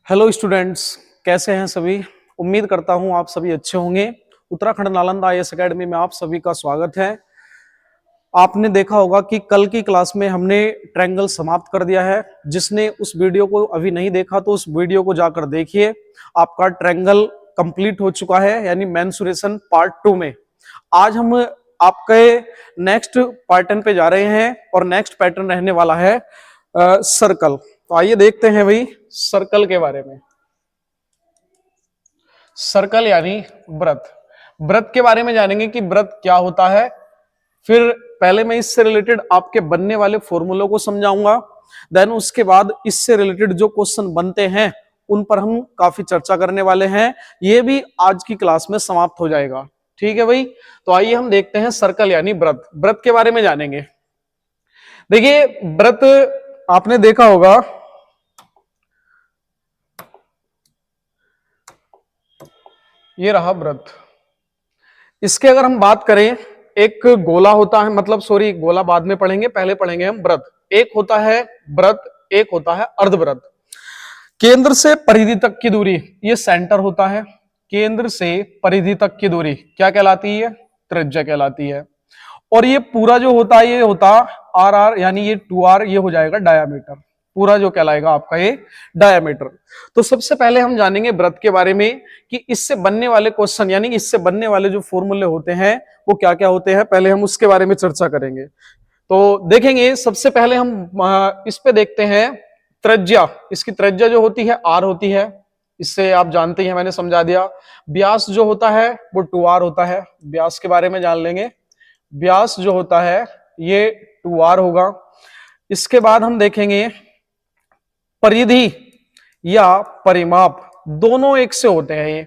Hello students, कैसे हैं सभी। उम्मीद करता हूं आप सभी अच्छे होंगे। उत्तराखंड नालंदा आईएएस एकेडमी में आप सभी का स्वागत है। आपने देखा होगा कि कल की क्लास में हमने ट्रायंगल समाप्त कर दिया है। जिसने उस वीडियो को अभी नहीं देखा तो उस वीडियो को जाकर देखिए। आपका ट्रायंगल कंप्लीट हो चुका है, यानी मेंसुरेशन पार्ट 2 में। आज हम आपके नेक्स्ट पैटर्न पे जा रहे हैं और नेक्स्ट पैटर्न रहने वाला है सर्कल। तो आइए देखते हैं भाई सर्कल के बारे में। सर्कल यानी वृत्त। वृत्त के बारे में जानेंगे कि वृत्त क्या होता है। फिर पहले मैं इससे रिलेटेड आपके बनने वाले फॉर्मूलों को समझाऊंगा। देन उसके बाद इससे रिलेटेड जो क्वेश्चन बनते हैं उन पर हम काफी चर्चा करने वाले हैं। ये भी आज की क्लास में समाप्त हो जाएगा। ठीक है भाई। तो आइए हम देखते हैं सर्कल यानी वृत्त। वृत्त के बारे में जानेंगे। देखिए वृत्त आपने देखा होगा, ये रहा वृत्त। इसके अगर हम बात करें, एक गोला होता है, मतलब सॉरी गोला बाद में पढ़ेंगे, पहले पढ़ेंगे हम वृत्त। एक होता है वृत्त, एक होता है अर्धवृत्त। केंद्र से परिधि तक की दूरी ये सेंटर होता है। केंद्र से परिधि तक की दूरी क्या कहलाती है? त्रिज्या कहलाती है। और ये पूरा जो होता है ये होता आर आर, यानी ये 2r, ये हो जाएगा डायामीटर। पूरा जो कहलाएगा आपका ये डायामीटर। तो सबसे पहले हम जानेंगे वृत्त के बारे में कि इससे बनने वाले क्वेश्चन, यानी इससे बनने वाले जो फॉर्मूले होते हैं वो क्या क्या होते हैं, पहले हम उसके बारे में चर्चा करेंगे। तो देखेंगे सबसे पहले हम इस पे देखते हैं त्रिज्या। इसकी त्रिज्या जो होती है r होती है। इससे आप जानते हैं, मैंने समझा दिया। व्यास जो होता है वो 2r होता है। व्यास के बारे में जान लेंगे। व्यास जो होता है ये 2r होगा। इसके बाद हम देखेंगे परिधि या परिमाप, दोनों एक से होते हैं। ये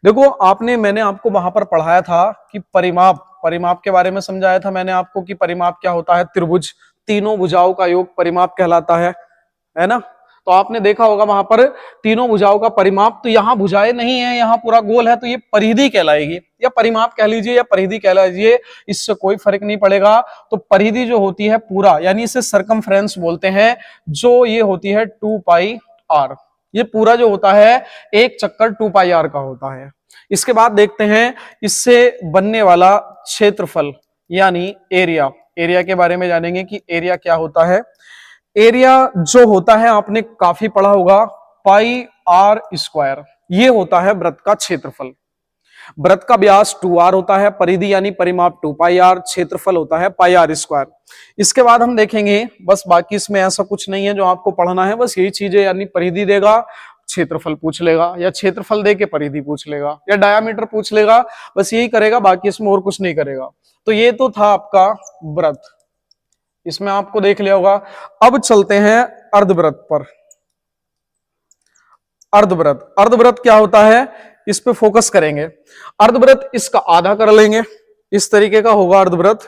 देखो मैंने आपको वहां पर पढ़ाया था कि परिमाप के बारे में समझाया था मैंने आपको कि परिमाप क्या होता है। त्रिभुज, तीनों भुजाओं का योग परिमाप कहलाता है ना। तो आपने देखा होगा वहां पर तीनों भुजाओं का परिमाप। तो यहाँ भुजाएं नहीं है, यहाँ पूरा गोल है, तो ये परिधि कहलाएगी, या परिमाप कह लीजिए या परिधि कह लीजिए, इससे कोई फर्क नहीं पड़ेगा। तो परिधि जो होती है पूरा, यानी इसे सरकमफ्रेंस बोलते हैं, जो ये होती है 2πr। ये पूरा जो होता है एक चक्कर 2πr का होता है। इसके बाद देखते हैं इससे बनने वाला क्षेत्रफल यानी एरिया। एरिया के बारे में जानेंगे कि एरिया क्या होता है। एरिया जो होता है आपने काफी पढ़ा होगा, πr²। ये होता है वृत्त का क्षेत्रफल। वृत्त का व्यास 2r होता है, परिधि यानी परिमाप 2πr, क्षेत्रफल होता है πr²। इसके बाद हम देखेंगे, बस बाकी इसमें ऐसा कुछ नहीं है जो आपको पढ़ना है, बस यही चीजें, यानी परिधि देगा क्षेत्रफल पूछ लेगा, या क्षेत्रफल दे के परिधि पूछ लेगा, या डायामीटर पूछ लेगा, बस यही करेगा, बाकी इसमें और कुछ नहीं करेगा। तो ये तो था आपका वृत्त, इसमें आपको देख लिया होगा। अब चलते हैं अर्धवृत्त पर। अर्धवृत्त, अर्धवृत्त क्या होता है इस पे फोकस करेंगे। अर्धवृत्त इसका आधा कर लेंगे, इस तरीके का होगा अर्धवृत्त।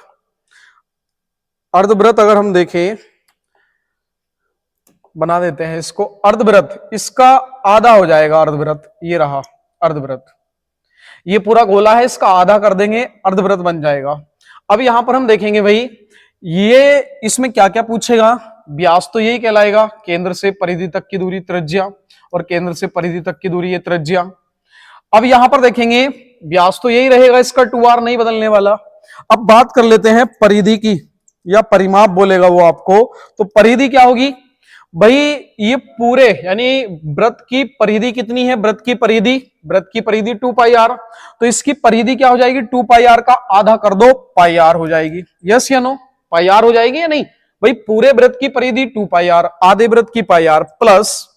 अर्धवृत्त अगर हम देखें, बना देते हैं इसको अर्धवृत्त, इसका आधा हो जाएगा अर्धवृत्त। ये रहा अर्धवृत्त, ये पूरा गोला है, इसका आधा कर देंगे, अर्धवृत्त बन जाएगा। अब यहां पर हम देखेंगे भाई ये इसमें क्या क्या पूछेगा। व्यास तो यही कहलाएगा, केंद्र से परिधि तक की दूरी त्रिज्या, और केंद्र से परिधि तक की दूरी ये त्रिज्या। अब यहां पर देखेंगे व्यास तो यही रहेगा, इसका 2r नहीं बदलने वाला। अब बात कर लेते हैं परिधि की, या परिमाप बोलेगा वो आपको। तो परिधि क्या होगी भाई, ये पूरे यानी वृत्त की परिधि कितनी है, वृत्त की परिधि 2πr। तो इसकी परिधि क्या हो जाएगी, 2πr का आधा कर दो, πr हो जाएगी। यस या नो, πr हो जाएगी या नहीं भाई। पूरे वृत्त की परिधि 2πr, आधे वृत्त की πr, प्लस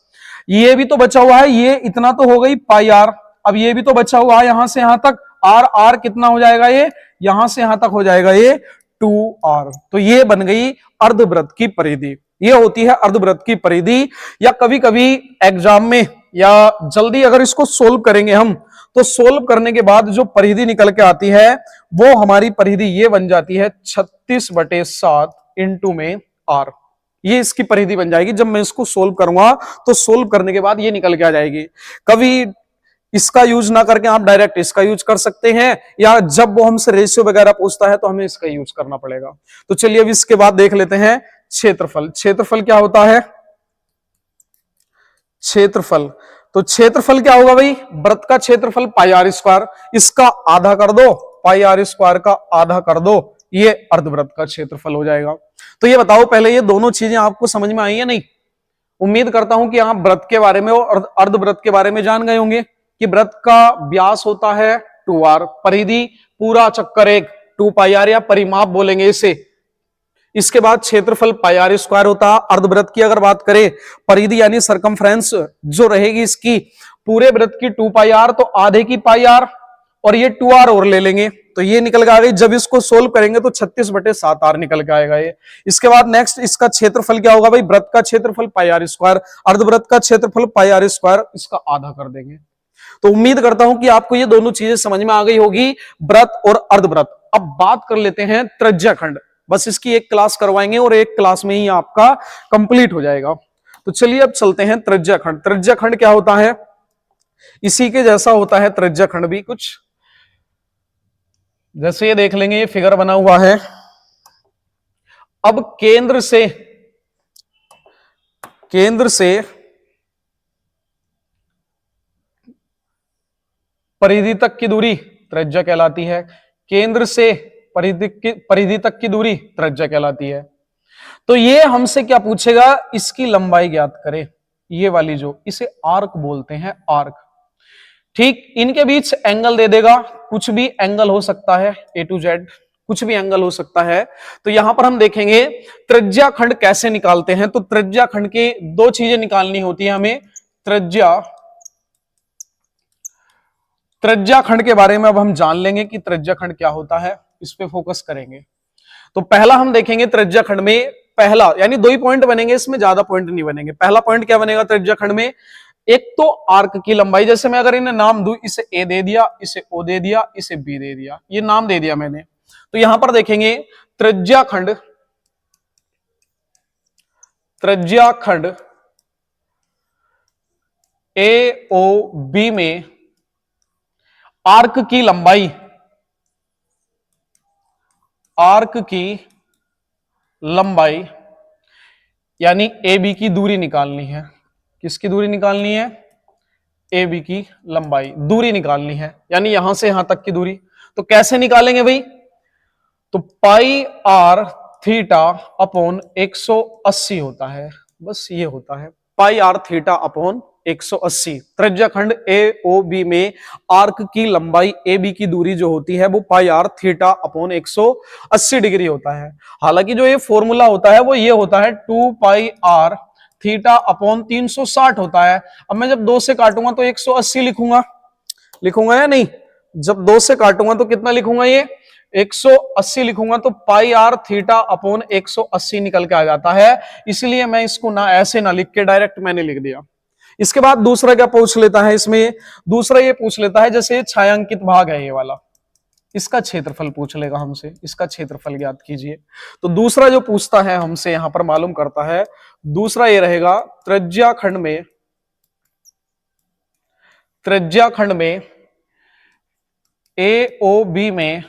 ये भी तो बचा हुआ है, ये इतना तो हो गई πr। अब ये भी तो बचा हुआ है यहां से यहां तक, r कितना हो जाएगा, ये यहां से यहां तक हो जाएगा ये 2r। तो ये बन गई अर्धवृत्त की परिधि, ये होती है अर्धवृत्त की परिधि। या कभी कभी एग्जाम में या जल्दी अगर इसको सोल्व करेंगे हम, तो सोल्व करने के बाद जो परिधि निकल के आती है वो हमारी परिधि ये बन जाती है 36/7 इंटू में r। ये इसकी परिधि बन जाएगी। जब मैं इसको सोल्व करूंगा तो सोल्व करने के बाद ये निकल के आ जाएगी। कभी इसका यूज ना करके आप डायरेक्ट इसका यूज कर सकते हैं, या जब वो हमसे रेशियो वगैरह पूछता है तो हमें इसका यूज करना पड़ेगा। तो चलिए अब इसके बाद देख लेते हैं क्षेत्रफल। क्षेत्रफल क्या होता है, क्षेत्रफल। तो क्षेत्रफल क्या होगा भाई, वृत्त का क्षेत्रफल पाई आर स्क्वायर, इसका आधा कर दो, पाई आर स्क्वायर का आधा कर दो, ये अर्धवृत्त का क्षेत्रफल हो जाएगा। तो ये बताओ पहले ये दोनों चीजें आपको समझ में आई है नहीं? उम्मीद करता हूं कि आप वृत्त के बारे में और अर्धवृत्त के बारे में जान गए होंगे कि वृत्त का व्यास होता है 2r, परिधि पूरा चक्कर एक 2 पाई आर या परिमाप बोलेंगे इसे। इसके बाद क्षेत्रफल पाई आर स्क्वायर होता है। अर्धवृत्त की अगर बात करें, परिधि यानी सरकमफ्रेंस जो रहेगी इसकी पूरे वृत्त की 2 पाई आर, तो आधे की पाई आर और ये 2r और ले लेंगे तो ये निकल के आ गई। जब इसको सोल्व करेंगे तो 36/7r निकल के आएगा ये। इसके बाद नेक्स्ट इसका क्षेत्रफल क्या होगा भाई, वृत्त का क्षेत्रफल पाई आर स्क्वायर, अर्धवृत्त का क्षेत्रफल पाई आर स्क्वायर, इसका आधा कर देंगे। तो उम्मीद करता हूं कि आपको ये दोनों चीजें समझ में आ गई होगी, वृत्त और अर्धवृत्त। अब बात कर लेते हैं त्रिज्याखंड, बस इसकी एक क्लास करवाएंगे और एक क्लास में ही आपका कंप्लीट हो जाएगा। तो चलिए अब चलते हैं त्रिज्याखंड। त्रिज्याखंड क्या होता है, इसी के जैसा होता है त्रिज्याखंड भी कुछ, जैसे ये देख लेंगे, ये फिगर बना हुआ है। अब केंद्र से परिधि तक की दूरी त्रिज्या कहलाती है। केंद्र से परिधि तक की दूरी त्रिज्या कहलाती है। तो ये हमसे क्या पूछेगा, इसकी लंबाई ज्ञात करें, ये वाली जो, इसे आर्क बोलते हैं, आर्क। ठीक, इनके बीच एंगल दे देगा, कुछ भी एंगल हो सकता है, A to Z कुछ भी एंगल हो सकता है। तो यहां पर हम देखेंगे त्रिज्याखंड कैसे निकालते हैं। तो त्रिज्याखंड की दो चीजें निकालनी होती है हमें। त्रिज्याखंड के बारे में अब हम जान लेंगे कि त्रिज्याखंड क्या होता है, इस पे फोकस करेंगे। तो पहला हम देखेंगे त्रिज्याखंड में, पहला यानी 2 ही पॉइंट बनेंगे, इसमें ज्यादा पॉइंट नहीं बनेंगे। पहला पॉइंट क्या बनेगा त्रिज्याखंड में, एक तो आर्क की लंबाई, जैसे मैं अगर इन्हें नाम दूं, इसे ए दे दिया, इसे ओ दे दिया, इसे बी दे दिया, ये नाम दे दिया मैंने। तो यहां पर देखेंगे त्रिज्याखंड ए ओ बी में आर्क की लंबाई यानी ए बी की दूरी निकालनी है। किसकी दूरी निकालनी है, ए बी की लंबाई, दूरी निकालनी है, यानी यहां से यहां तक की दूरी। तो कैसे निकालेंगे भाई, तो पाई आर थीटा अपॉन 180 होता है, बस ये होता है पाई आर थीटा अपॉन 180। त्रिज्याखंड ए ओ बी में आर्क की लंबाई ए बी की दूरी जो होती है वो पाई आर थीटा अपॉन 180 डिग्री होता है। हालांकि जो ये फॉर्मूला होता है वो ये होता है 2 पाई आर थीटा अपॉन 360 होता है। अब मैं जब 2 से काटूंगा तो 180 लिखूंगा या नहीं, जब 2 से काटूंगा तो कितना लिखूंगा, ये 180 लिखूंगा। तो पाई आर थीटा अपॉन 180 निकल के आ जाता है। इसलिए मैं इसको ना ऐसे ना लिख के डायरेक्ट मैंने लिख दिया। इसके बाद दूसरा क्या पूछ लेता है इसमें, दूसरा ये पूछ लेता है, जैसे छायांकित भाग है ये वाला, इसका क्षेत्रफल पूछ लेगा हमसे, इसका क्षेत्रफल ज्ञात कीजिए। तो दूसरा जो पूछता है हमसे यहां पर मालूम करता है, दूसरा ये रहेगा त्रिज्याखंड में ए ओ बी में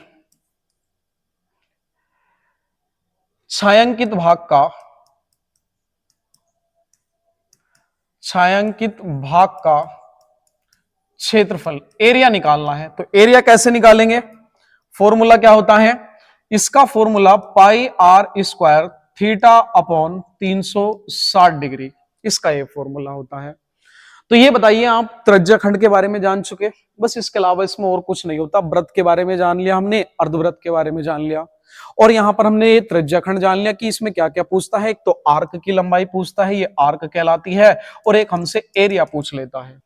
छायांकित भाग का क्षेत्रफल, एरिया निकालना है। तो एरिया कैसे निकालेंगे, फॉर्मूला क्या होता है, इसका formula pi r square theta upon 360 degree, इसका ये फॉर्मूला होता है। तो ये बताइए, आप त्रिज्याखंड के बारे में जान चुके, बस इसके अलावा इसमें और कुछ नहीं होता। वृत्त के बारे में जान लिया हमने, अर्धवृत्त के बारे में जान लिया, और यहां पर हमने ये त्रिज्याखंड जान लिया कि इसमें क्या क्या पूछता है। एक तो आर्क की लंबाई पूछता है, ये आर्क कहलाती है, और एक हमसे एरिया पूछ लेता है।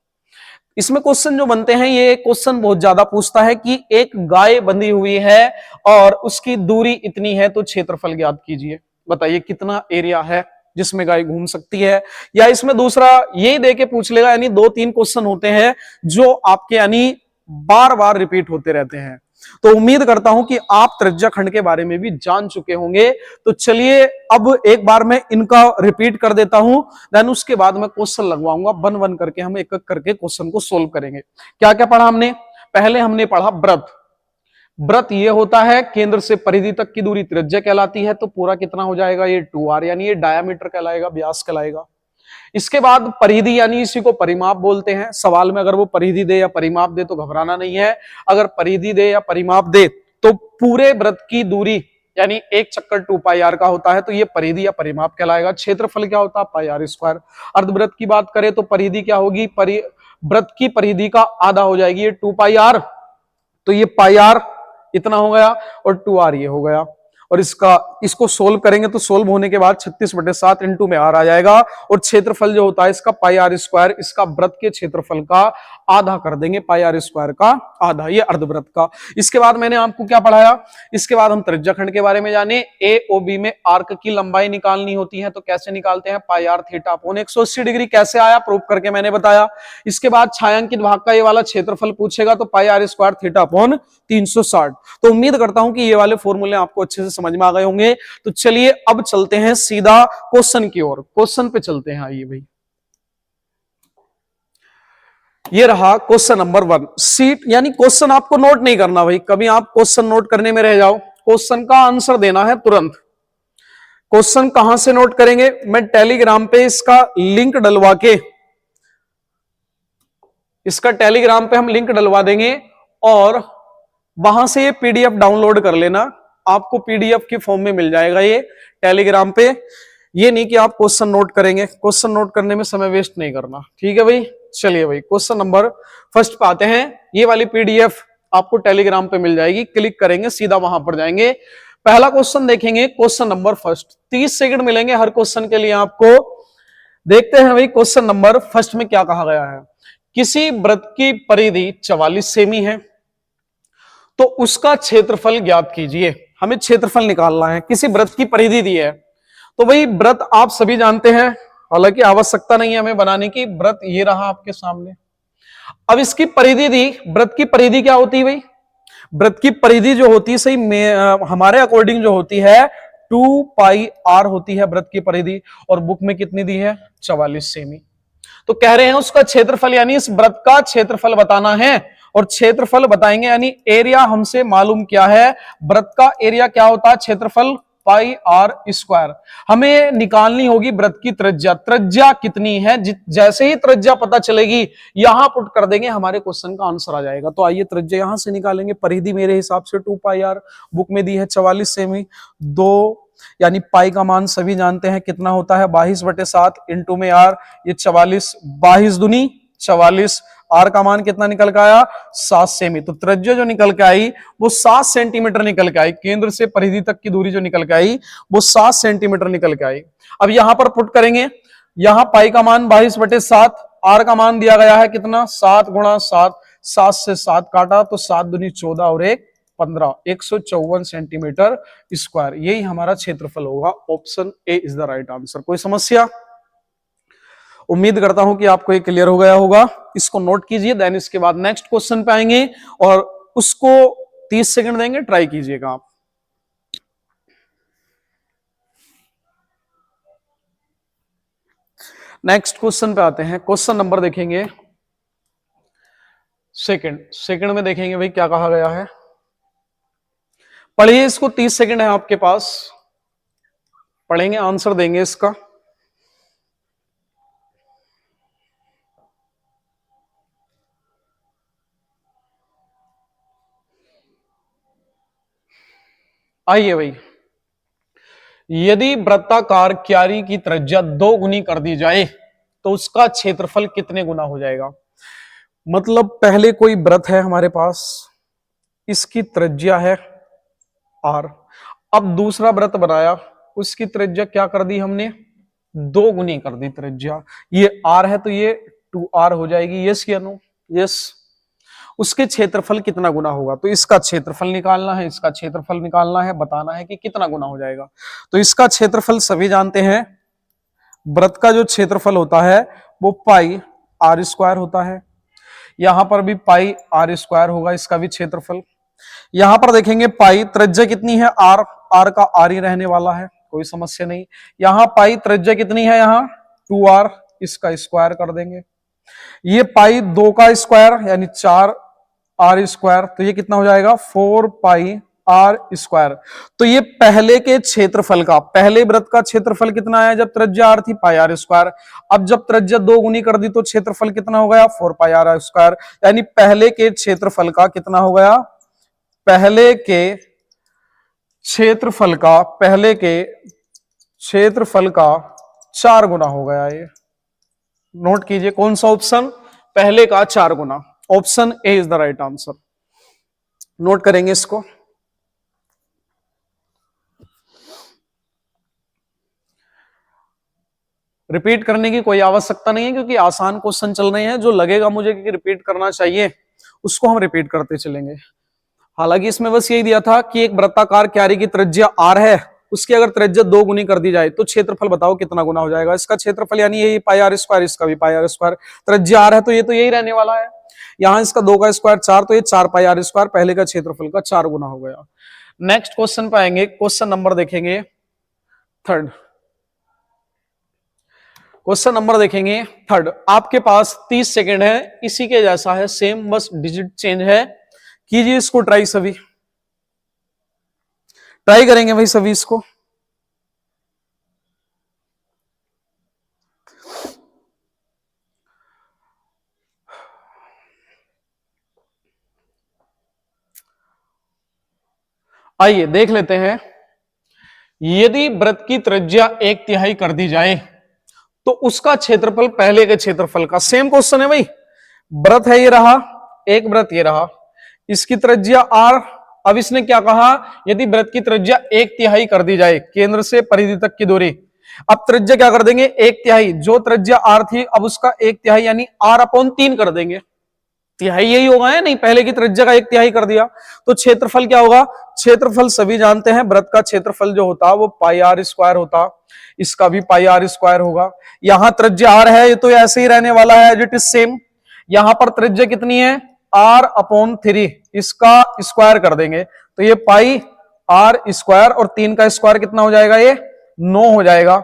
इसमें क्वेश्चन जो बनते हैं, ये क्वेश्चन बहुत ज्यादा पूछता है कि एक गाय बंधी हुई है और उसकी दूरी इतनी है, तो क्षेत्रफल ज्ञात कीजिए। बताइए कितना एरिया है जिसमें गाय घूम सकती है। या इसमें दूसरा ये दे के पूछ लेगा, यानी 2-3 क्वेश्चन होते हैं जो आपके यानी बार बार रिपीट होते रहते हैं। तो उम्मीद करता हूं कि आप त्रिज्याखंड के बारे में भी जान चुके होंगे। तो चलिए अब एक बार मैं इनका रिपीट कर देता हूं, देन उसके बाद मैं क्वेश्चन लगवाऊंगा, वन करके हम एक एक करके क्वेश्चन को सोल्व करेंगे। क्या क्या पढ़ा हमने, पहले हमने पढ़ा व्रत ये होता है केंद्र से परिधि तक की दूरी त्रिज्या कहलाती है। तो पूरा कितना हो जाएगा, ये 2r, यानी ये डायामीटर कहलाएगा, व्यास कहलाएगा। इसके बाद परिधि यानी इसी को परिमाप बोलते हैं। सवाल में अगर वो परिधि दे या परिमाप दे तो घबराना नहीं है। अगर परिधि दे या परिमाप दे तो पूरे वृत्त की दूरी यानी एक चक्कर 2 पाई आर का होता है, तो ये परिधि या परिमाप कहलाएगा। क्षेत्रफल क्या होता है? Pi r square. अर्धवृत्त की बात करें तो परिधि क्या होगी? वृत्त की परिधि का आधा हो जाएगी ये 2 पाई आर, तो ये पाई आर इतना हो गया और 2 आर ये हो गया। और इसको सोल्व करेंगे तो सोल्व होने के बाद 36/7 इंटू में आर आ जाएगा। और क्षेत्रफल जो होता है इसका पाई आर स्क्वायर, इसका वृत्त के क्षेत्रफल का आधा कर देंगे, पाई आर स्क्वायर का आधा, ये अर्धवृत्त का। इसके बाद मैंने आपको क्या पढ़ाया? इसके बाद हम त्रिज्याखंड के बारे में जाने। ए ओ बी में आर्क की लंबाई निकालनी होती है, तो कैसे निकालते हैं? पाई आर थीटा अपॉन 180 डिग्री। कैसे आया? प्रूव करके मैंने बताया। इसके बाद छायांकित भाग का ये वाला क्षेत्रफल पूछेगा तो पाई आर स्क्वायर थीटा अपॉन 360। तो उम्मीद करता हूं कि ये वाले फॉर्मूले आपको अच्छे से समझ में आ गए होंगे। तो चलिए अब चलते हैं सीधा क्वेश्चन की ओर। क्वेश्चन पे चलते हैं, आइए भाई। ये रहा क्वेश्चन नंबर 1। सीट यानी क्वेश्चन आपको नोट नहीं करना भाई, कभी आप क्वेश्चन नोट करने में रह जाओ, क्वेश्चन का आंसर देना है तुरंत। क्वेश्चन कहां से नोट करेंगे? मैं टेलीग्राम पे इसका लिंक डलवा के, इसका टेलीग्राम पे हम लिंक डलवा देंगे और वहां से ये पीडीएफ डाउनलोड कर लेना, आपको पीडीएफ के फॉर्म में मिल जाएगा ये टेलीग्राम पे। ये नहीं कि आप क्वेश्चन नोट करेंगे, क्वेश्चन नोट करने में समय वेस्ट नहीं करना, ठीक है भाई। चलिए भाई क्वेश्चन नंबर फर्स्ट पे आते हैं। ये वाली पीडीएफ आपको टेलीग्राम पे मिल जाएगी, क्लिक करेंगे सीधा वहां पर जाएंगे। पहला क्वेश्चन देखेंगे, क्वेश्चन नंबर फर्स्ट। 30 सेकंड मिलेंगे हर क्वेश्चन के लिए आपको। देखते हैं भाई क्वेश्चन नंबर फर्स्ट में क्या कहा गया है। किसी वृत्त की परिधि 44 सेमी है, तो उसका क्षेत्रफल ज्ञात कीजिए। हमें क्षेत्रफल निकालना है, किसी वृत्त की परिधि दी है। तो भाई वृत्त आप सभी जानते हैं, हालांकि आवश्यकता नहीं है हमें बनाने की। वृत्त ये रहा आपके सामने। अब इसकी परिधि दी, वृत्त की परिधि क्या होती है भाई? वृत्त की परिधि जो होती है, सही हमारे अकॉर्डिंग जो होती है 2 पाई आर होती है वृत्त की परिधि, और बुक में कितनी दी है? 44 सेमी। तो कह रहे हैं उसका क्षेत्रफल यानी इस वृत्त का क्षेत्रफल बताना है, और क्षेत्रफल बताएंगे यानी एरिया हमसे मालूम क्या है? वृत्त का एरिया क्या होता है? क्षेत्रफल पाई आर स्क्वायर। हमें निकालनी होगी वृत्त की त्रिज्या। त्रिज्या कितनी है? जैसे ही त्रिज्या पता चलेगी यहां पुट कर देंगे, हमारे क्वेश्चन का आंसर आ जाएगा। तो आइए त्रिज्या यहां से निकालेंगे। परिधि मेरे हिसाब से 2 पाई आर, बुक में दी है 44 सेमी। 2 यानी पाई का मान सभी जानते हैं कितना होता है? 22/7 इंटू में आर, ये 44, 22 दूनी 44। आर का मान कितना निकल के आया? 7 सेमी। तो त्रिज्या जो निकल के आई वो 7 सेंटीमीटर निकल के आई। केंद्र से परिधि तक की दूरी जो निकल के आई वो 7 सेंटीमीटर निकल के आई। अब यहां पर पुट करेंगे, यहां पाई का मान 22/7, आर का मान दिया गया है कितना? 7 गुणा 7, 7 से 7 काटा तो 7 दूनी 14 और 1 15, 154 सेंटीमीटर स्क्वायर। यही हमारा क्षेत्रफल होगा। Option A is the right answer. कोई समस्या? उम्मीद करता हूं कि आपको ये क्लियर हो गया होगा। इसको नोट कीजिए, देन इसके बाद नेक्स्ट क्वेश्चन पे आएंगे और उसको 30 सेकंड देंगे, ट्राई कीजिएगा आप। नेक्स्ट क्वेश्चन पे आते हैं। क्वेश्चन नंबर देखेंगे सेकंड में देखेंगे भाई क्या कहा गया है। पढ़िए इसको, 30 सेकंड है आपके पास, पढ़ेंगे आंसर देंगे इसका। आइए भाई, यदि वृत्ताकार क्यारी की त्रिज्या 2 गुनी कर दी जाए तो उसका क्षेत्रफल कितने गुना हो जाएगा? मतलब पहले कोई वृत्त है हमारे पास, इसकी त्रिज्या है आर। अब दूसरा वृत्त बनाया, उसकी त्रिज्या क्या कर दी हमने? 2 गुनी कर दी त्रिज्या। ये आर है तो ये 2r हो जाएगी। यस या नो? यस। उसके क्षेत्रफल कितना गुना होगा? तो इसका क्षेत्रफल निकालना है, इसका क्षेत्रफल निकालना है, बताना है कि कितना गुना हो जाएगा। तो इसका क्षेत्रफल सभी जानते हैं, वृत्त का जो क्षेत्रफल होता है वो पाई आर स्क्वायर होता है। यहां पर भी पाई आर स्क्वायर होगा इसका भी क्षेत्रफल। यहां पर देखेंगे पाई, त्रिज्या कितनी है? आर, आर का आर ही रहने वाला है, कोई समस्या नहीं। यहां पाई त्रिज्या कितनी है? यहां 2r, इसका स्क्वायर कर देंगे। ये पाई 2 का स्क्वायर यानी 4 आर स्क्वायर, तो ये कितना हो जाएगा? 4 पाई आर स्क्वायर। तो ये पहले के क्षेत्रफल का, पहले वृत्त का क्षेत्रफल कितना है जब त्रिज्या आर थी, पाई आर स्क्वायर। अब जब त्रिज्या 2 गुनी कर दी तो क्षेत्रफल कितना हो गया, 4 पाई आर स्क्वायर। यानी पहले के क्षेत्रफल का कितना हो गया, पहले के क्षेत्रफल का, पहले के क्षेत्रफल का 4 गुना हो गया। ये नोट कीजिए कौन सा ऑप्शन, पहले का 4 गुना। Option A is the right answer. Note करेंगे इसको। रिपीट करने की कोई आवश्यकता नहीं है क्योंकि आसान क्वेश्चन चल रहे हैं। जो लगेगा मुझे कि रिपीट करना चाहिए उसको हम रिपीट करते चलेंगे। हालांकि इसमें बस यही दिया था कि एक वृत्ताकार क्यारी की त्रिज्या आर है, उसकी अगर त्रिज्या 2 गुनी कर दी जाए तो क्षेत्रफल बताओ कितना गुना हो जाएगा। इसका क्षेत्रफल यानी यही पाई आर स्क्वायर, इसका भी पाई आर स्क्वायर। त्रिज्या आर है तो ये तो यही रहने वाला है। यहां इसका 2 का स्क्वायर 4, तो ये 4 पाई आर स्क्वायर पहले का क्षेत्रफल का 4 गुना हो गया। नेक्स्ट क्वेश्चन पे आएंगे, क्वेश्चन नंबर देखेंगे थर्ड। क्वेश्चन नंबर देखेंगे थर्ड। आपके पास 30 सेकेंड है, इसी के जैसा है सेम, बस डिजिट चेंज है। कीजिए इसको ट्राई, सभी ट्राई करेंगे भाई सभी इसको। आइए देख लेते हैं। यदि वृत्त की त्रिज्या 1/3 कर दी जाए तो उसका क्षेत्रफल पहले के क्षेत्रफल का, सेम क्वेश्चन है भाई। वृत्त है ये रहा, एक वृत्त ये रहा, इसकी त्रिज्या आर। अब इसने क्या कहा, यदि वृत्त की त्रिज्या 1/3 कर दी जाए, केंद्र से परिधि तक की दूरी। अब त्रिज्या क्या कर देंगे, 1/3। जो त्रिज्या आर थी अब उसका 1/3 यानी r/3 कर देंगे। तिहाई यही होगा है नहीं, पहले की त्रिज्या का 1/3 कर दिया तो क्षेत्रफल क्या होगा। क्षेत्रफल सभी जानते हैं, वृत्त का क्षेत्रफल जो होता वो पाई आर स्क्वायर होता, इसका भी पाई आर स्क्वायर होगा। यहां त्रिज्या आर है, ये तो ऐसे ही रहने वाला है एज इट इज सेम। यहां पर त्रिज्या कितनी है, r/3, इसका स्क्वायर कर देंगे तो ये पाई आर स्क्वायर, और 3 का स्क्वायर कितना हो जाएगा, ये 9 हो जाएगा।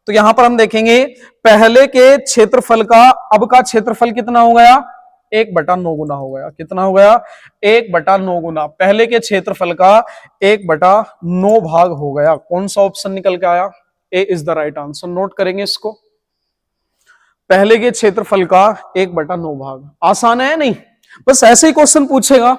तो यहां पर हम देखेंगे पहले के क्षेत्रफल का अब का क्षेत्रफल कितना हो गया, 1/9 गुना हो गया। कितना हो गया, 1/9 गुना। पहले के क्षेत्रफल का 1/9 भाग हो गया। कौन सा ऑप्शन निकल के आया, A is the right answer. Note करेंगे इसको, पहले के क्षेत्रफल का 1/9 भाग। आसान है नहीं, बस ऐसे ही क्वेश्चन पूछेगा।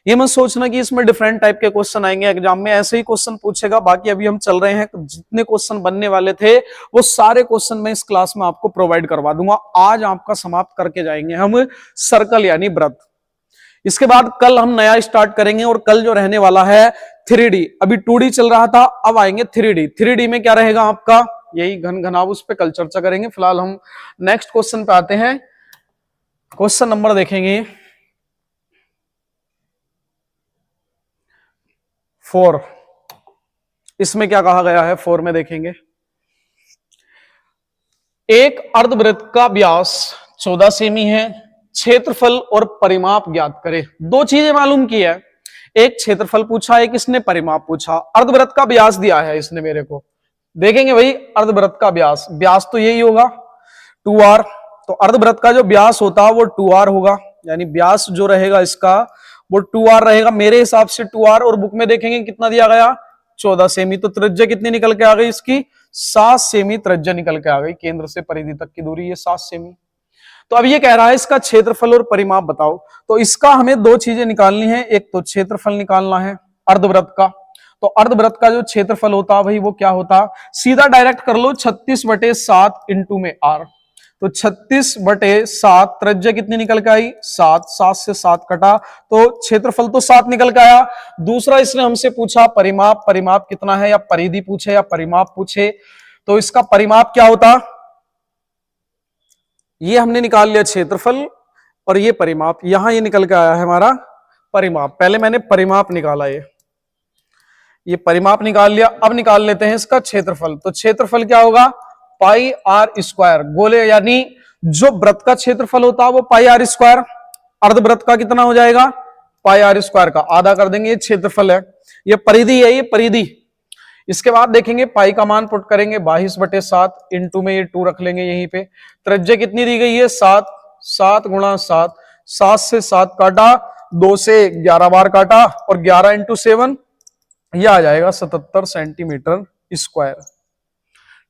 ये मत सोचना कि इसमें डिफरेंट टाइप के क्वेश्चन आएंगे एग्जाम में, ऐसे ही क्वेश्चन पूछेगा। बाकी अभी हम चल रहे हैं, जितने क्वेश्चन बनने वाले थे वो सारे क्वेश्चन मैं इस क्लास में आपको प्रोवाइड करवा दूंगा। आज आपका समाप्त करके जाएंगे हम सर्कल यानी वृत्त। इसके बाद कल हम नया स्टार्ट करेंगे, और कल जो रहने वाला है 3D। अभी 2D चल रहा था, अब आएंगे 3D। 3D में क्या रहेगा आपका, यही घन घनाभ, उस पर कल चर्चा करेंगे। फिलहाल हम नेक्स्ट क्वेश्चन पे आते हैं। क्वेश्चन नंबर देखेंगे 4। इसमें क्या कहा गया है, 4 में देखेंगे, एक अर्धवृत्त का व्यास 14 सेमी है, क्षेत्रफल और परिमाप ज्ञात करे। 2 चीजें मालूम की है, एक क्षेत्रफल पूछा, एक इसने परिमाप पूछा। अर्धवृत्त का व्यास दिया है इसने मेरे को, देखेंगे भाई अर्धवृत्त का व्यास, व्यास तो यही होगा 2r। तो अर्धवृत्त का जो व्यास होता है वो 2r होगा, यानी व्यास जो रहेगा इसका वो 2r रहेगा मेरे हिसाब से 2r। और बुक में देखेंगे कितना दिया गया, 14 सेमी। तो त्रिज्या कितनी निकल के आ गई इसकी, 7 सेमी त्रिज्या निकल के आ गई। केंद्र से परिधि तक की दूरी ये 7 सेमी। तो अब ये कह रहा है इसका क्षेत्रफल और परिमाप बताओ। तो इसका हमें 2 चीजें निकालनी है, एक तो क्षेत्रफल निकालना है अर्धवृत्त का। तो अर्धवृत्त का जो क्षेत्रफल होता भाई वो क्या होता, सीधा डायरेक्ट कर लो, 36/7 इंटू में r। तो 36/7, त्रिज्या कितनी निकल के आई, 7, 7 से 7 कटा तो क्षेत्रफल तो 7 निकल के आया। दूसरा इसने हमसे पूछा परिमाप, परिमाप कितना है, या परिधि पूछे या परिमाप पूछे, तो इसका परिमाप क्या होता, ये हमने निकाल लिया क्षेत्रफल, और ये परिमाप, यहां ये निकल के आया है हमारा परिमाप। पहले मैंने परिमाप निकाला, ये परिमाप निकाल लिया। अब निकाल लेते हैं इसका क्षेत्रफल। तो क्षेत्रफल क्या होगा, पाई आर स्क्वायर। गोले यानी जो वृत्त का क्षेत्रफल होता है वो पाई आर स्क्वायर, अर्धवृत्त का कितना हो जाएगा, पाई आर स्क्वायर का आधा कर देंगे, ये क्षेत्रफल है। ये परिधि है, ये परिधि। इसके बाद देखेंगे पाई का मान पुट करेंगे 22/7 इंटू में ये 2 रख लेंगे यहीं पे। त्रिज्या कितनी दी गई है, 7, 7 गुणा 7, 7 से 7 काटा, 2 से 11 बार काटा, और 11 इंटू 7 यह आ जाएगा 77 सेंटीमीटर स्क्वायर।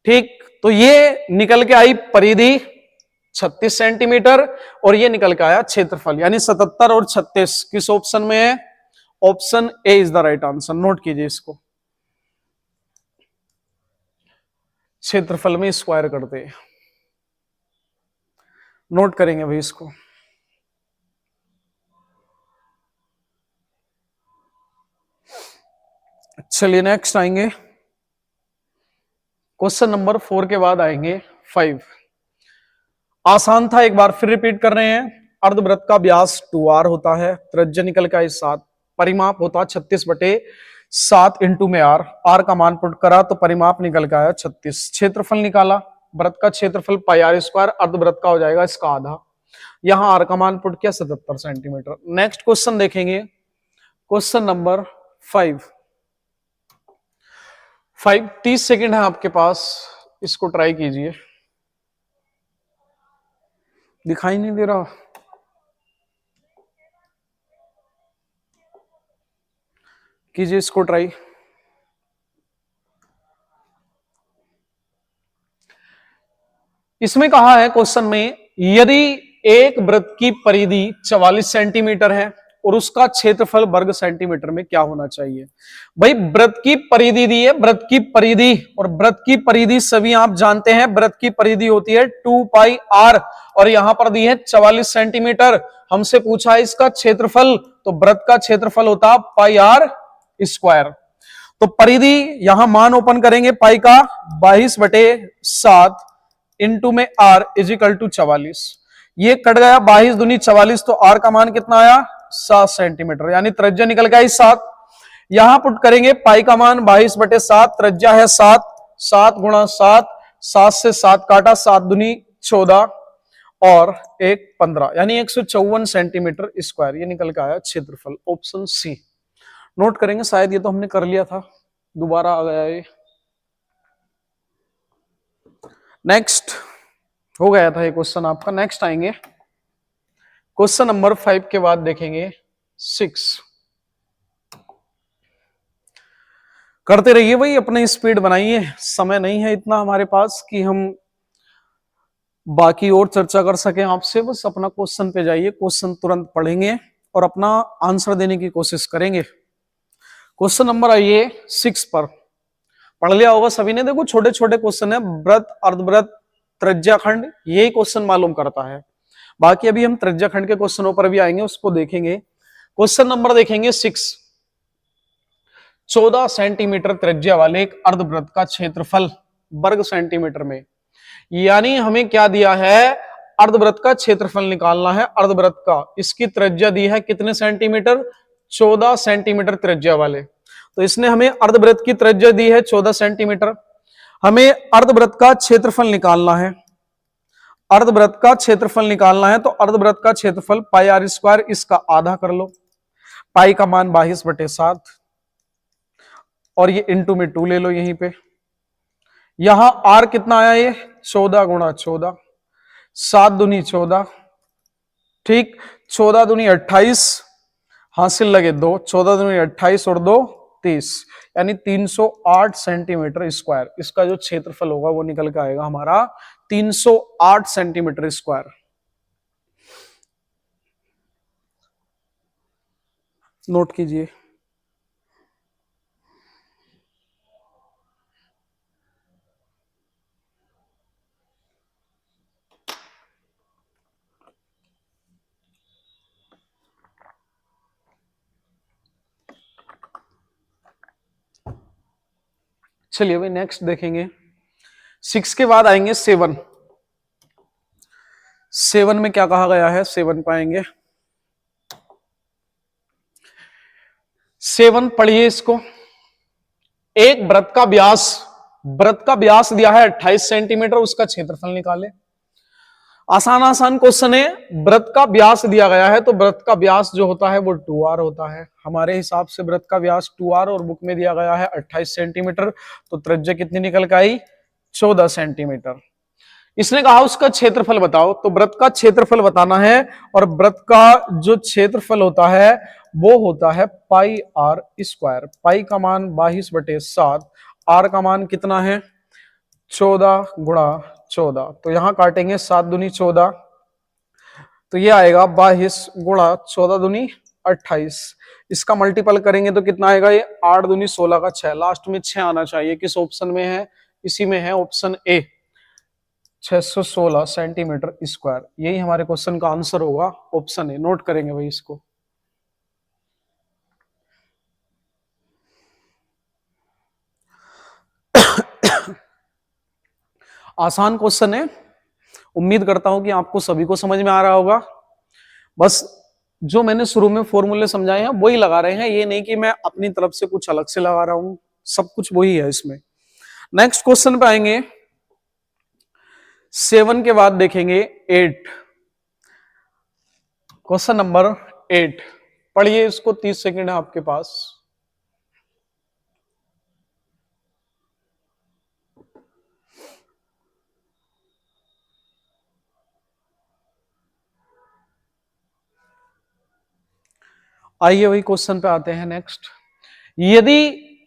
ठीक, तो ये निकल के आई परिधि 36 सेंटीमीटर और ये निकल के आया क्षेत्रफल, यानी 77 और 36 किस ऑप्शन में है? Option A is the right answer. Note कीजिए इसको, क्षेत्रफल में स्क्वायर करते हैं, नोट करेंगे भाई इसको। चलिए नेक्स्ट आएंगे, क्वेश्चन नंबर 4 के बाद आएंगे 5। आसान था, एक बार फिर रिपीट कर रहे हैं। अर्धवृत्त का व्यास 2r होता है, त्रिज्या निकल के आई 7, परिमाप होता 36/7 इंटू में r का मान पुट करा तो परिमाप निकल के आया 36। क्षेत्रफल निकाला, वृत्त का क्षेत्रफल पाई r स्क्वायर, अर्धवृत्त का हो जाएगा इसका आधा, यहां r का मान पुट किया 77 सेंटीमीटर। नेक्स्ट क्वेश्चन देखेंगे, क्वेश्चन नंबर 5। 30 सेकेंड है आपके पास, इसको ट्राई कीजिए। दिखाई नहीं दे रहा, कीजिए इसको ट्राई। इसमें कहा है क्वेश्चन में, यदि एक वृत्त की परिधि 44 सेंटीमीटर है और उसका क्षेत्रफल वर्ग सेंटीमीटर में क्या होना चाहिए? भाई वृत्त की परिधि दी है, वृत्त की परिधि, और वृत्त की परिधि सभी आप जानते हैं, वृत्त की परिधि होती है 2 पाई r और यहां पर दी है 44 सेंटीमीटर। हमसे पूछा है इसका क्षेत्रफल, तो वृत्त का क्षेत्रफल होता पाई r स्क्वायर। तो परिधि यहां मान ओपन करेंगे, पाई का 22/7 इंटू में r इजिकल टू 44। ये कट गया, 22 दूनी 44, तो r का मान कितना आया? 7 सेंटीमीटर, यानी त्रिज्या निकल गई 7। यहां पुट करेंगे पाई का मान 22/7, त्रिज्या है 7, 7 गुणा 7, 7 से 7 काटा, 7 दूनी 14 और 1 15, यानी 154 सेंटीमीटर स्क्वायर। ये निकल के आया क्षेत्रफल, ऑप्शन सी। नोट करेंगे, शायद ये तो हमने कर लिया था, दोबारा आ गया ये। नेक्स्ट हो गया था ये क्वेश्चन आपका। नेक्स्ट आएंगे क्वेश्चन नंबर 5 के बाद देखेंगे 6। करते रहिए भाई, अपने स्पीड बनाइए, समय नहीं है इतना हमारे पास कि हम बाकी और चर्चा कर सकें आपसे। बस अपना क्वेश्चन पे जाइए, क्वेश्चन तुरंत पढ़ेंगे और अपना आंसर देने की कोशिश करेंगे। क्वेश्चन नंबर आइए 6 पर, पढ़ लिया होगा सभी ने। देखो छोटे छोटे क्वेश्चन है, वृत्त, अर्धवृत्त, त्रिज्याखंड, यही क्वेश्चन मालूम करता है। बाकी अभी हम त्रिज्याखंड के क्वेश्चनों पर भी आएंगे, उसको देखेंगे। क्वेश्चन नंबर देखेंगे 6। 14 सेंटीमीटर त्रिज्या वाले एक अर्धवृत्त का क्षेत्रफल वर्ग सेंटीमीटर में, यानी हमें क्या दिया है? अर्धवृत्त का क्षेत्रफल निकालना है। अर्धवृत्त का, इसकी त्रिज्या दी है कितने सेंटीमीटर? 14 सेंटीमीटर त्रिज्या वाले। तो इसने हमें अर्धवृत्त की त्रिज्या दी है 14 सेंटीमीटर। हमें अर्धवृत्त का क्षेत्रफल निकालना है, अर्धवृत्त का क्षेत्रफल निकालना है। तो अर्धवृत्त का क्षेत्रफल पाई r स्क्वायर, इसका आधा कर लो, पाई का मान 22/7 और ये इंटू में 2 ले लो यहीं पे। यहां r कितना आया? ये 14 गुणा 14, 7 दूनी 14, ठीक, 14 दूनी 28, हासिल लगे 2, 14 दूनी 28 और 2 30, यानी 308 सेंटीमीटर स्क्वायर। इसका जो क्षेत्रफल होगा वो निकल के आएगा हमारा 308 सेंटीमीटर स्क्वायर। नोट कीजिए। चलिए भाई नेक्स्ट देखेंगे, 6 के बाद आएंगे 7। 7 में क्या कहा गया है? 7 पाएंगे। 7 पढ़िए इसको। एक वृत्त का व्यास, वृत्त का व्यास दिया है 28 सेंटीमीटर, उसका क्षेत्रफल निकाले। आसान आसान क्वेश्चन है। वृत्त का व्यास दिया गया है, तो वृत्त का व्यास जो होता है वो 2r होता है। हमारे हिसाब से वृत्त का व्यास 2r और बुक में दिया गया है 28 सेंटीमीटर, तो त्रिज्या कितनी निकल के आई? 14 सेंटीमीटर। इसने कहा उसका क्षेत्रफल बताओ, तो वृत्त का क्षेत्रफल बताना है और वृत्त का जो क्षेत्रफल होता है वो होता है पाई आर स्क्वायर। पाई का मान 22/7, आर का मान कितना है 14 गुणा 14। तो यहां काटेंगे 7 दूनी 14, तो ये आएगा 22 गुणा 14 दूनी 28। इसका मल्टीपल करेंगे तो कितना आएगा, ये 8 दूनी 16 का 6, लास्ट में 6 आना चाहिए। किस ऑप्शन में है, इसी में है, ऑप्शन ए, 616 सेंटीमीटर स्क्वायर। यही हमारे क्वेश्चन का आंसर होगा, ऑप्शन ए। नोट करेंगे भाई इसको। आसान क्वेश्चन है, उम्मीद करता हूं कि आपको सभी को समझ में आ रहा होगा। बस जो मैंने शुरू में फॉर्मूले समझाए हैं वही लगा रहे हैं, ये नहीं कि मैं अपनी तरफ से कुछ अलग से लगा रहा हूं, सब कुछ वही है इसमें। नेक्स्ट क्वेश्चन पे आएंगे, 7 के बाद देखेंगे 8। क्वेश्चन नंबर 8 पढ़िए इसको, 30 सेकेंड है आपके पास। आइए वही क्वेश्चन पे आते हैं। नेक्स्ट, यदि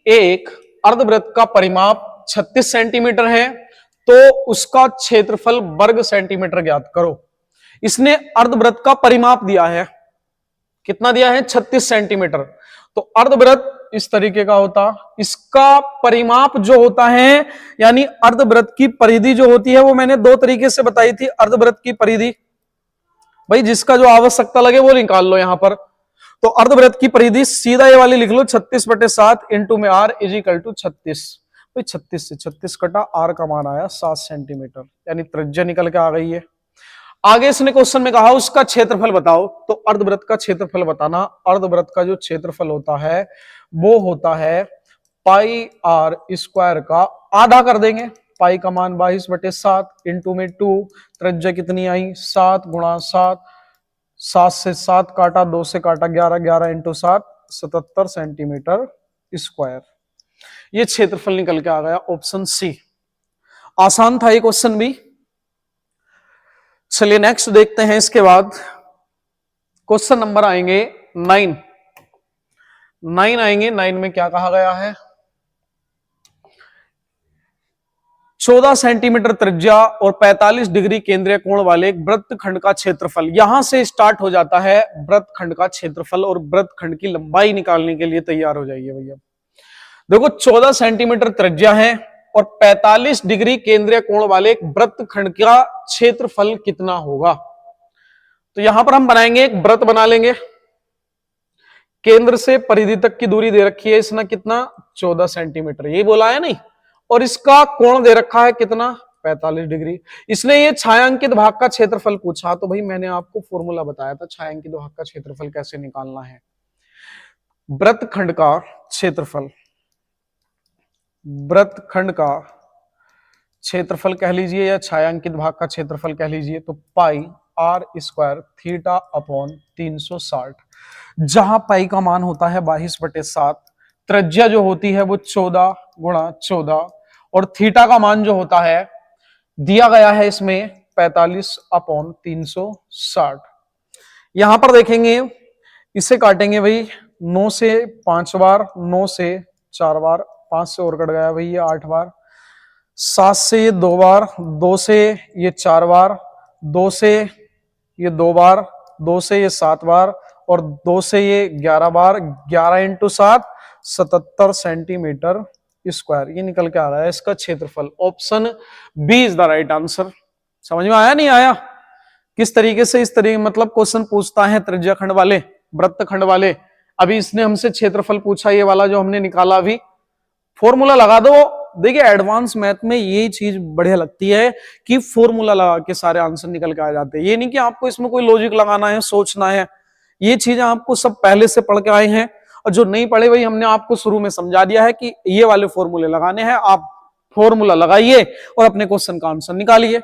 एक अर्धवृत्त का परिमाप 36 सेंटीमीटर है तो उसका क्षेत्रफल वर्ग सेंटीमीटर ज्ञात करो। इसने अर्धवृत्त का परिमाप दिया है, कितना दिया है 36 सेंटीमीटर। तो अर्धवृत्त इस तरीके का होता, इसका परिमाप जो होता है यानी अर्धवृत्त की परिधि जो होती है वो मैंने दो तरीके से बताई थी। अर्धवृत्त की परिधि भाई जिसका जो आवश्यकता लगे वो निकाल लो यहां पर। तो अर्धवृत्त की परिधि सीधा ये वाली लिख लो, 36/7 इंटू में आर इज इक्वल टू 36। भाई 36 से 36 कटा, आर का मान आया 7 सेंटीमीटर, यानी त्रिज्या निकल के आ गई है। आगे इसने क्वेश्चन में कहा उसका क्षेत्रफल बताओ। तो अर्धवृत्त का क्षेत्रफल बताना, अर्धवृत्त का जो क्षेत्रफल होता है वो होता है पाई आर स्क्वायर का आधा कर देंगे। पाई का मान 22/7 इंटू में 2, त्रिज्या कितनी आई 7 गुणा 7, 7 से 7 काटा, 2 से काटा 11, 11 इंटू 7 77 सेंटीमीटर स्क्वायर। ये क्षेत्रफल निकल के आ गया, ऑप्शन सी। आसान था ये क्वेश्चन भी। चलिए नेक्स्ट देखते हैं। इसके बाद क्वेश्चन नंबर आएंगे 9। 9 आएंगे, 9 में क्या कहा गया है, 14 सेंटीमीटर त्रिज्या और 45 डिग्री केंद्रीय कोण वाले एक वृत्तखंड का क्षेत्रफल। यहां से स्टार्ट हो जाता है वृत्तखंड का क्षेत्रफल, और वृत्तखंड की लंबाई निकालने के लिए तैयार हो जाइए भैया। देखो 14 सेंटीमीटर त्रिज्या है और 45 डिग्री केंद्रीय कोण वाले एक वृत्तखंड का क्षेत्रफल कितना होगा। तो यहां पर हम बनाएंगे, एक वृत्त बना लेंगे, केंद्र से परिधि तक की दूरी दे रखी है इसने कितना 14 सेंटीमीटर, ये बोला है नहीं, और इसका कोण दे रखा है कितना 45 डिग्री। इसने ये छायांकित भाग का क्षेत्रफल पूछा, तो भाई मैंने आपको फॉर्मूला बताया था छायांकित भाग का क्षेत्रफल कैसे निकालना है। वृत्तखंड का क्षेत्रफल, वृत्तखंड का क्षेत्रफल कह लीजिए या छायांकित भाग का क्षेत्रफल कह लीजिए, तो पाई आर स्क्वायर थीटा अपॉन 360, जहां पाई का मान होता है 22/7, त्रिज्या जो होती है वो 14 गुणा 14, और थीटा का मान जो होता है दिया गया है इसमें 45/360। यहां पर देखेंगे, इसे काटेंगे भाई 9 से 5 बार, 9 से 4 बार, 5 से और कट गया भाई ये 8 बार, 7 से ये 2 बार, 2 से ये 4 बार, 2 से ये 2 बार, 2 से ये 7 बार, और 2 से ये 11 बार, 11 इंटू 7 77 सेंटीमीटर स्क्वायर। ये निकल के आ रहा है इसका क्षेत्रफल। Option B is the right answer. समझ में आया नहीं आया किस तरीके से, इस तरीके मतलब क्वेश्चन पूछता है त्रिज्या खंड वाले, वृत्तखंड वाले। अभी इसने हमसे क्षेत्रफल पूछा, ये वाला जो हमने निकाला, अभी फॉर्मूला लगा दो। देखिए एडवांस मैथ में ये चीज बढ़िया लगती है कि फॉर्मूला लगा के सारे आंसर निकल के आ जाते हैं। ये नहीं कि आपको इसमें कोई लॉजिक लगाना है, सोचना है, ये चीजें आपको सब पहले से पढ़ के आए हैं, और जो नहीं पढ़े वही हमने आपको शुरू में समझा दिया है कि ये वाले फॉर्मूले लगाने हैं। आप फॉर्मूला लगाइए और अपने क्वेश्चन का आंसर निकालिए।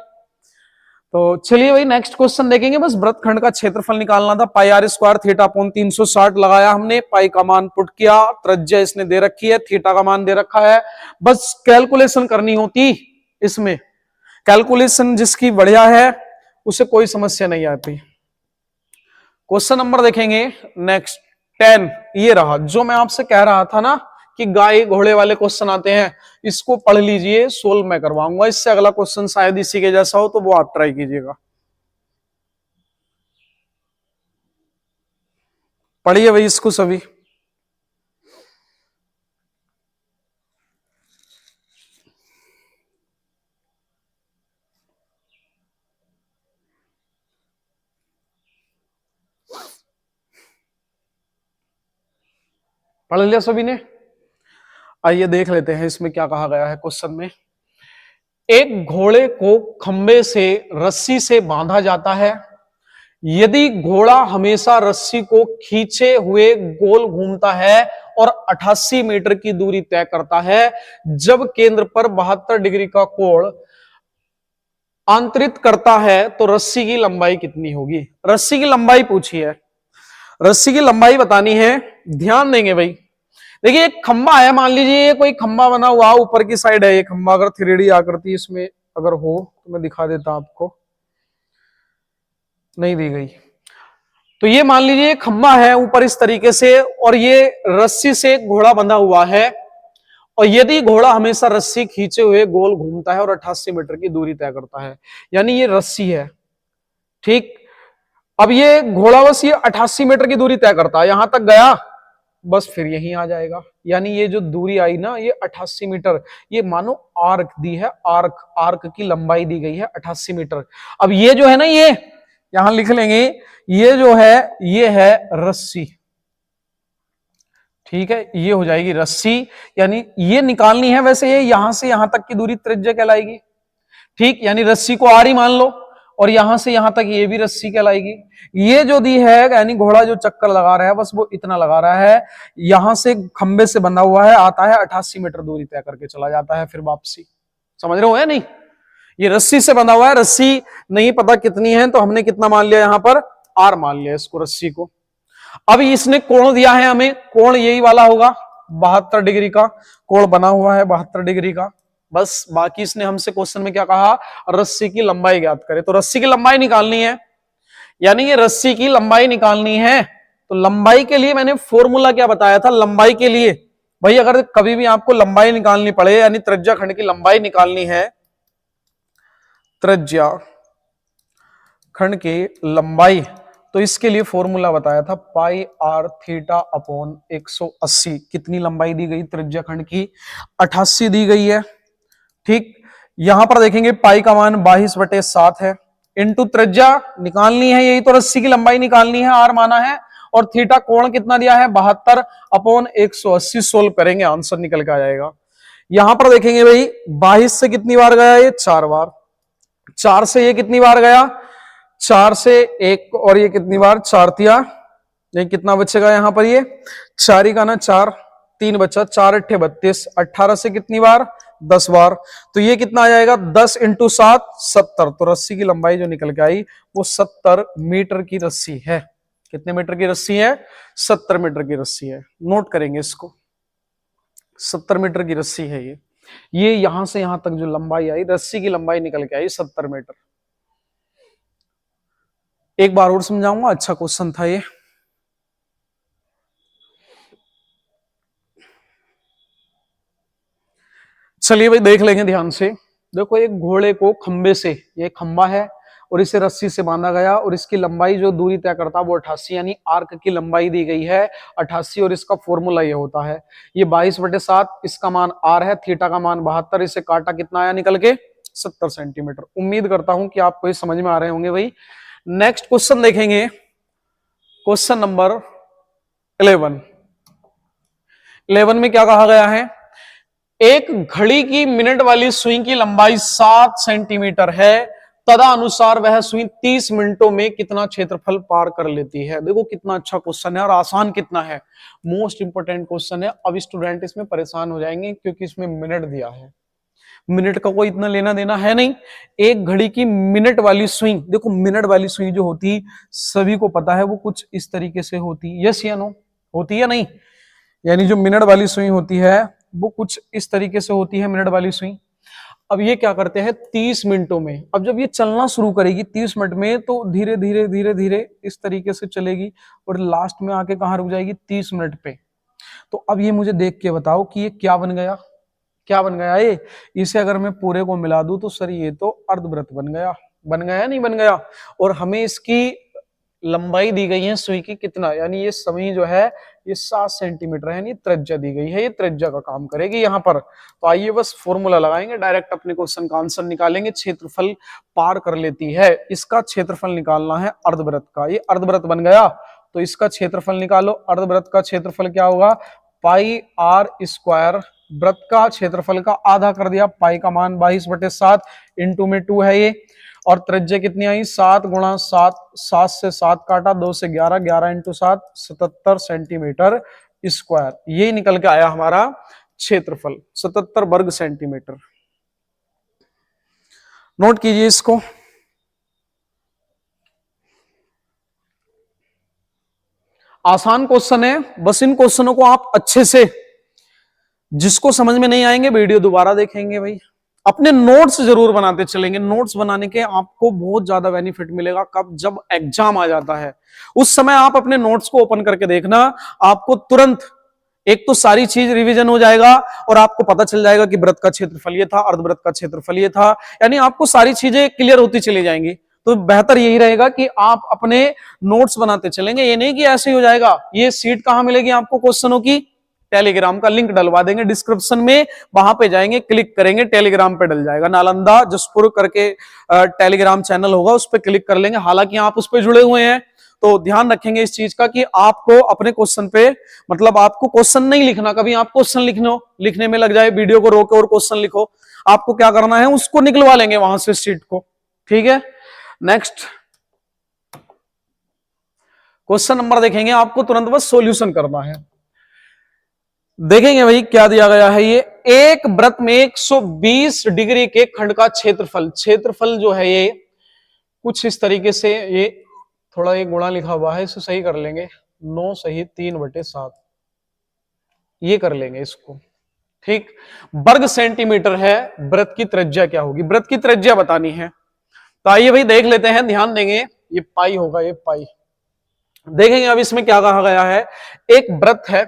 तो चलिए भाई नेक्स्ट क्वेश्चन देखेंगे। बस वृत्तखंड का क्षेत्रफल निकालना था। पाई आर स्क्वायर थीटा अपॉन 360 लगाया हमने, पाई का मान पुट किया, त्रिज्या इसने दे रखी है, थीटा का मान दे रखा है, बस कैलकुलेशन करनी होती। इसमें कैलकुलेशन जिसकी बढ़िया है उसे कोई समस्या नहीं आती। क्वेश्चन नंबर देखेंगे नेक्स्ट 10 ये रहा। जो मैं आपसे कह रहा था ना कि गाय घोड़े वाले क्वेश्चन आते हैं, इसको पढ़ लीजिए, सोल्व मैं करवाऊंगा। इससे अगला क्वेश्चन शायद इसी के जैसा हो, तो वो आप ट्राई कीजिएगा। पढ़िए भाई इसको सभी। पढ़ लिया सभी ने? आइए देख लेते हैं इसमें क्या कहा गया है क्वेश्चन में। एक घोड़े को खंबे से रस्सी से बांधा जाता है। यदि घोड़ा हमेशा रस्सी को खींचे हुए गोल घूमता है और 88 मीटर की दूरी तय करता है, जब केंद्र पर 72 डिग्री का कोण आंतरित करता है, तो रस्सी की लंबाई कितनी होगी? रस्सी की लंबाई पूछी है, रस्सी की लंबाई बतानी है। ध्यान देंगे भाई। देखिए एक खंबा है, मान लीजिए कोई खंबा बना हुआ ऊपर की साइड है। ये खंबा अगर 3D आकृति इसमें अगर हो तो मैं दिखा देता आपको, नहीं दी गई। तो ये मान लीजिए खंबा है ऊपर इस तरीके से, और ये रस्सी से घोड़ा बंधा हुआ है, और यदि घोड़ा हमेशा रस्सी खींचे हुए गोल घूमता है और 88 मीटर की दूरी तय करता है, यानी ये रस्सी है, ठीक। अब ये घोड़ा बस ये 88 मीटर की दूरी तय करता है, यहां तक गया, बस फिर यहीं आ जाएगा। यानी ये जो दूरी आई ना, ये 88 मीटर, ये मानो आर्क दी है, आर्क, आर्क की लंबाई दी गई है 88 मीटर। अब ये जो है ना, ये यहां लिख लेंगे, ये जो है ये है रस्सी, ठीक है, ये हो जाएगी रस्सी। यानी ये निकालनी है, वैसे ये यहां से यहां तक की दूरी त्रिज्या कहलाएगी, ठीक। यानी रस्सी को आर ही मान लो, और यहां से यहां तक ये भी रस्सी कहलाएगी। ये जो दी है, यानी घोड़ा जो चक्कर लगा रहा है, बस वो इतना लगा रहा है, यहां से खंबे से बंधा हुआ है, आता है 88 मीटर दूरी तय करके चला जाता है, फिर वापसी। समझ रहे हो या नहीं? ये रस्सी से बंधा हुआ है, रस्सी नहीं पता कितनी है, तो हमने कितना मान लिया यहां पर? आर मान लिया इसको, रस्सी को। अब इसने कोण दिया है हमें, कोण यही वाला होगा, 72 डिग्री का कोण बना हुआ है, 72 डिग्री का। बस बाकी इसने हमसे क्वेश्चन में क्या कहा? रस्सी की लंबाई ज्ञात करे। तो रस्सी की लंबाई निकालनी है, यानी ये रस्सी की लंबाई निकालनी है। तो लंबाई के लिए मैंने फॉर्मूला क्या बताया था? लंबाई के लिए भाई, अगर कभी भी आपको लंबाई निकालनी पड़े, यानी त्रिज्या खंड की लंबाई निकालनी है, त्रिज्या खंड की लंबाई, तो इसके लिए फॉर्मूला बताया था पाई आर थीटा अपॉन 180। कितनी लंबाई दी गई त्रिज्या खंड की? 88 दी गई है, ठीक। यहां पर देखेंगे पाई का मान 22/7 है, इंटू त्रिज्या निकालनी है, यही तो रस्सी की लंबाई निकालनी है, आर माना है, और थीटा कोण कितना दिया है? 72 अपॉन 180। सोल्व करेंगे, आंसर निकल के आ जाएगा। यहां पर देखेंगे भाई, 22 से कितनी बार गया? ये 4 बार। 4 से ये कितनी बार गया? 4 से 1, और ये कितनी बार? 4 तिया, ये कितना बचेगा यहां पर? ये 4 का ना 4, 3 बचा, 4 अट्ठे 32, 18 से कितनी बार? 10 बार। तो ये कितना आ जाएगा? 10 इंटू 7, 70। तो रस्सी की लंबाई जो निकल के आई वो 70 मीटर की रस्सी है। कितने मीटर की रस्सी है? 70 मीटर की रस्सी है। नोट करेंगे इसको, 70 मीटर की रस्सी है ये यहां से यहां तक जो लंबाई आई, रस्सी की लंबाई निकल के आई 70 मीटर। एक बार और समझाऊंगा, अच्छा क्वेश्चन था ये। चलिए भाई देख लेंगे ध्यान से। देखो एक घोड़े को खंबे से, ये खंबा है और इसे रस्सी से बांधा गया, और इसकी लंबाई जो दूरी तय करता है वो 88, यानी आर्क की लंबाई दी गई है 88, और इसका फॉर्मूला ये होता है, ये 22/7, इसका मान आर है, थीटा का मान 72, इसे काटा कितना आया निकल के? 70 सेंटीमीटर। उम्मीद करता हूं कि आपको ये समझ में आ रहे होंगे भाई। नेक्स्ट क्वेश्चन देखेंगे, क्वेश्चन नंबर 11। 11 में क्या कहा गया है? एक घड़ी की मिनट वाली सुई की लंबाई 7 सेंटीमीटर है, तदनुसार वह सुई 30 मिनटों में कितना क्षेत्रफल पार कर लेती है। देखो कितना अच्छा क्वेश्चन है, और आसान कितना है, मोस्ट इंपोर्टेंट क्वेश्चन है। अब स्टूडेंट इसमें परेशान हो जाएंगे, क्योंकि इसमें मिनट दिया है, मिनट का कोई इतना लेना देना है नहीं। एक घड़ी की मिनट वाली सुई, देखो मिनट वाली सुई जो होती सभी को पता है, वो कुछ इस तरीके से होती, यस या नो? होती है नहीं? यानी जो मिनट वाली सुई होती है वो कुछ इस तरीके से होती है, मिनट वाली सुई। अब ये क्या करते हैं 30 मिनटों में। अब जब ये चलना शुरू करेगी 30 मिनट में, तो धीरे धीरे धीरे धीरे इस तरीके से चलेगी और लास्ट में आके कहाँ रुक जाएगी 30 मिनट पे। तो अब ये मुझे देख के बताओ कि ये क्या बन गया, क्या बन गया ये। इसे अगर मैं पूरे को मिला दूं तो सर ये तो अर्धवृत्त बन गया, बन गया नहीं बन गया। और हमें इसकी लंबाई दी गई है सुई की कितना, यानी ये सभी जो है ये 7 सेंटीमीटर है, यानी त्रिज्या दी गई है, ये त्रिज्या का काम करेगी यहाँ पर। तो आइए बस फॉर्मूला लगाएंगे, डायरेक्ट अपने क्वेश्चन का आंसर निकालेंगे। क्षेत्रफल पार कर लेती है, इसका क्षेत्रफल निकालना है अर्धवृत्त का। ये अर्धवृत्त बन गया तो इसका क्षेत्रफल निकालो। अर्धवृत्त का क्षेत्रफल क्या होगा, पाई आर स्क्वायर। वृत्त का क्षेत्रफल का आधा कर दिया, पाई का मान 22/7 इंटू में 2 है ये। और त्रिज्या कितनी आई 7 गुणा 7, 7 से 7 काटा, 2 से 11, 11 इंटू 7 77 सेंटीमीटर स्क्वायर। ये निकल के आया हमारा क्षेत्रफल 77 वर्ग सेंटीमीटर। नोट कीजिए इसको। आसान क्वेश्चन है, बस इन क्वेश्चनों को आप अच्छे से, जिसको समझ में नहीं आएंगे वीडियो दोबारा देखेंगे भाई। अपने नोट्स जरूर बनाते चलेंगे, नोट्स बनाने के आपको बहुत ज्यादा बेनिफिट मिलेगा। कब, जब एग्जाम आ जाता है उस समय आप अपने नोट्स को ओपन करके देखना, आपको तुरंत एक तो सारी चीज रिवीजन हो जाएगा और आपको पता चल जाएगा कि वृत्त का क्षेत्रफल ये था, अर्धवृत्त का क्षेत्रफल ये था, यानी आपको सारी चीजें क्लियर होती चली जाएंगी। तो बेहतर यही रहेगा कि आप अपने नोट्स बनाते चलेंगे, ये नहीं कि ऐसे ही हो जाएगा। ये सीट कहां मिलेगी आपको क्वेश्चनों की, टेलीग्राम का लिंक डलवा देंगे डिस्क्रिप्शन में, वहां पे जाएंगे, क्लिक करेंगे, टेलीग्राम पे डल जाएगा। नालंदा जसपुर करके टेलीग्राम चैनल होगा, उस पर क्लिक कर लेंगे। हालांकि आप उस पर जुड़े हुए हैं तो ध्यान रखेंगे इस चीज का कि आपको अपने क्वेश्चन पे, मतलब आपको क्वेश्चन नहीं लिखना, कभी आप क्वेश्चन लिखने में लग जाए, वीडियो को रोके और क्वेश्चन लिखो। आपको क्या करना है, उसको निकलवा लेंगे वहां से सीट को, ठीक है। नेक्स्ट क्वेश्चन नंबर देखेंगे, आपको तुरंत बस सॉल्यूशन करना है। देखेंगे भाई क्या दिया गया है। ये एक वृत्त में 120 डिग्री के खंड का क्षेत्रफल, क्षेत्रफल जो है ये कुछ इस तरीके से, ये थोड़ा ये गुणा लिखा हुआ है, इसे सही कर लेंगे, 9 सही 3/7, ये कर लेंगे इसको, ठीक। वर्ग सेंटीमीटर है, वृत्त की त्रिज्या क्या होगी, वृत्त की त्रिज्या बतानी है। तो आइए भाई देख लेते हैं, ध्यान देंगे, ये पाई होगा, ये पाई। देखेंगे अब इसमें क्या कहा गया है। एक वृत्त है,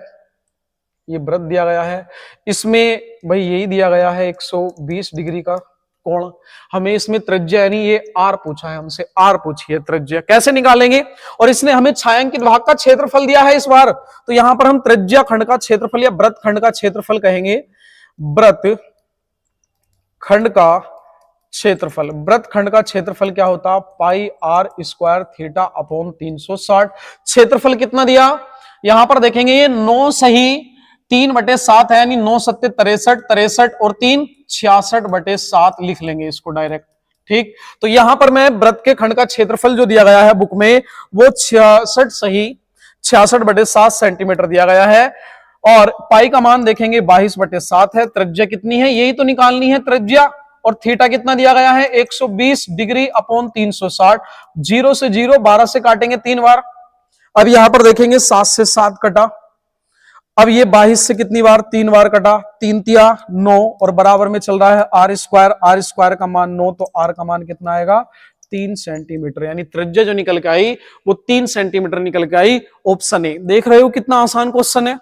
ये वृत्त दिया गया है, इसमें भाई यही दिया गया है 120 डिग्री का कोण। हमें इसमें त्रिज्या यानी ये आर पूछा है हमसे, आर पूछी है, त्रिज्या कैसे निकालेंगे। और इसने हमें छायांकित भाग का क्षेत्रफल दिया है इस बार, तो यहां पर हम त्रिज्या खंड का क्षेत्रफल या वृत्त खंड का क्षेत्रफल कहेंगे। वृत्त खंड का क्षेत्रफल, वृत्त खंड का क्षेत्रफल क्या होता, पाई आर स्क्वायर थीटा अपॉन 360। क्षेत्रफल कितना दिया, यहां पर देखेंगे ये 9 सही 3/7 है, यानी 9 सत्ते 63, 63 और 3 66/7 लिख लेंगे इसको डायरेक्ट, ठीक। तो यहां पर मैं वृत्त के खंड का क्षेत्रफल जो दिया गया है बुक में, वो 66 सही 66/7 सेंटीमीटर दिया गया है। और पाई का मान देखेंगे 22/7 है। त्रिज्या कितनी है, यही तो निकालनी है त्रिज्या। और थीटा कितना दिया गया है 120 डिग्री अपॉन 360। 0 से 0, 12 से काटेंगे 3 बार। अब यहां पर देखेंगे 7 से 7 कटा, अब ये 22 से कितनी बार, 3 बार कटा, 3 तिया 9 और बराबर में चल रहा है आर स्क्वायर। आर स्क्वायर का मान 9, तो आर का मान कितना आएगा 3 सेंटीमीटर, यानी त्रिज्या जो निकल के आई वो 3 सेंटीमीटर निकल के आई। Option A. देख रहे हो कितना आसान क्वेश्चन है।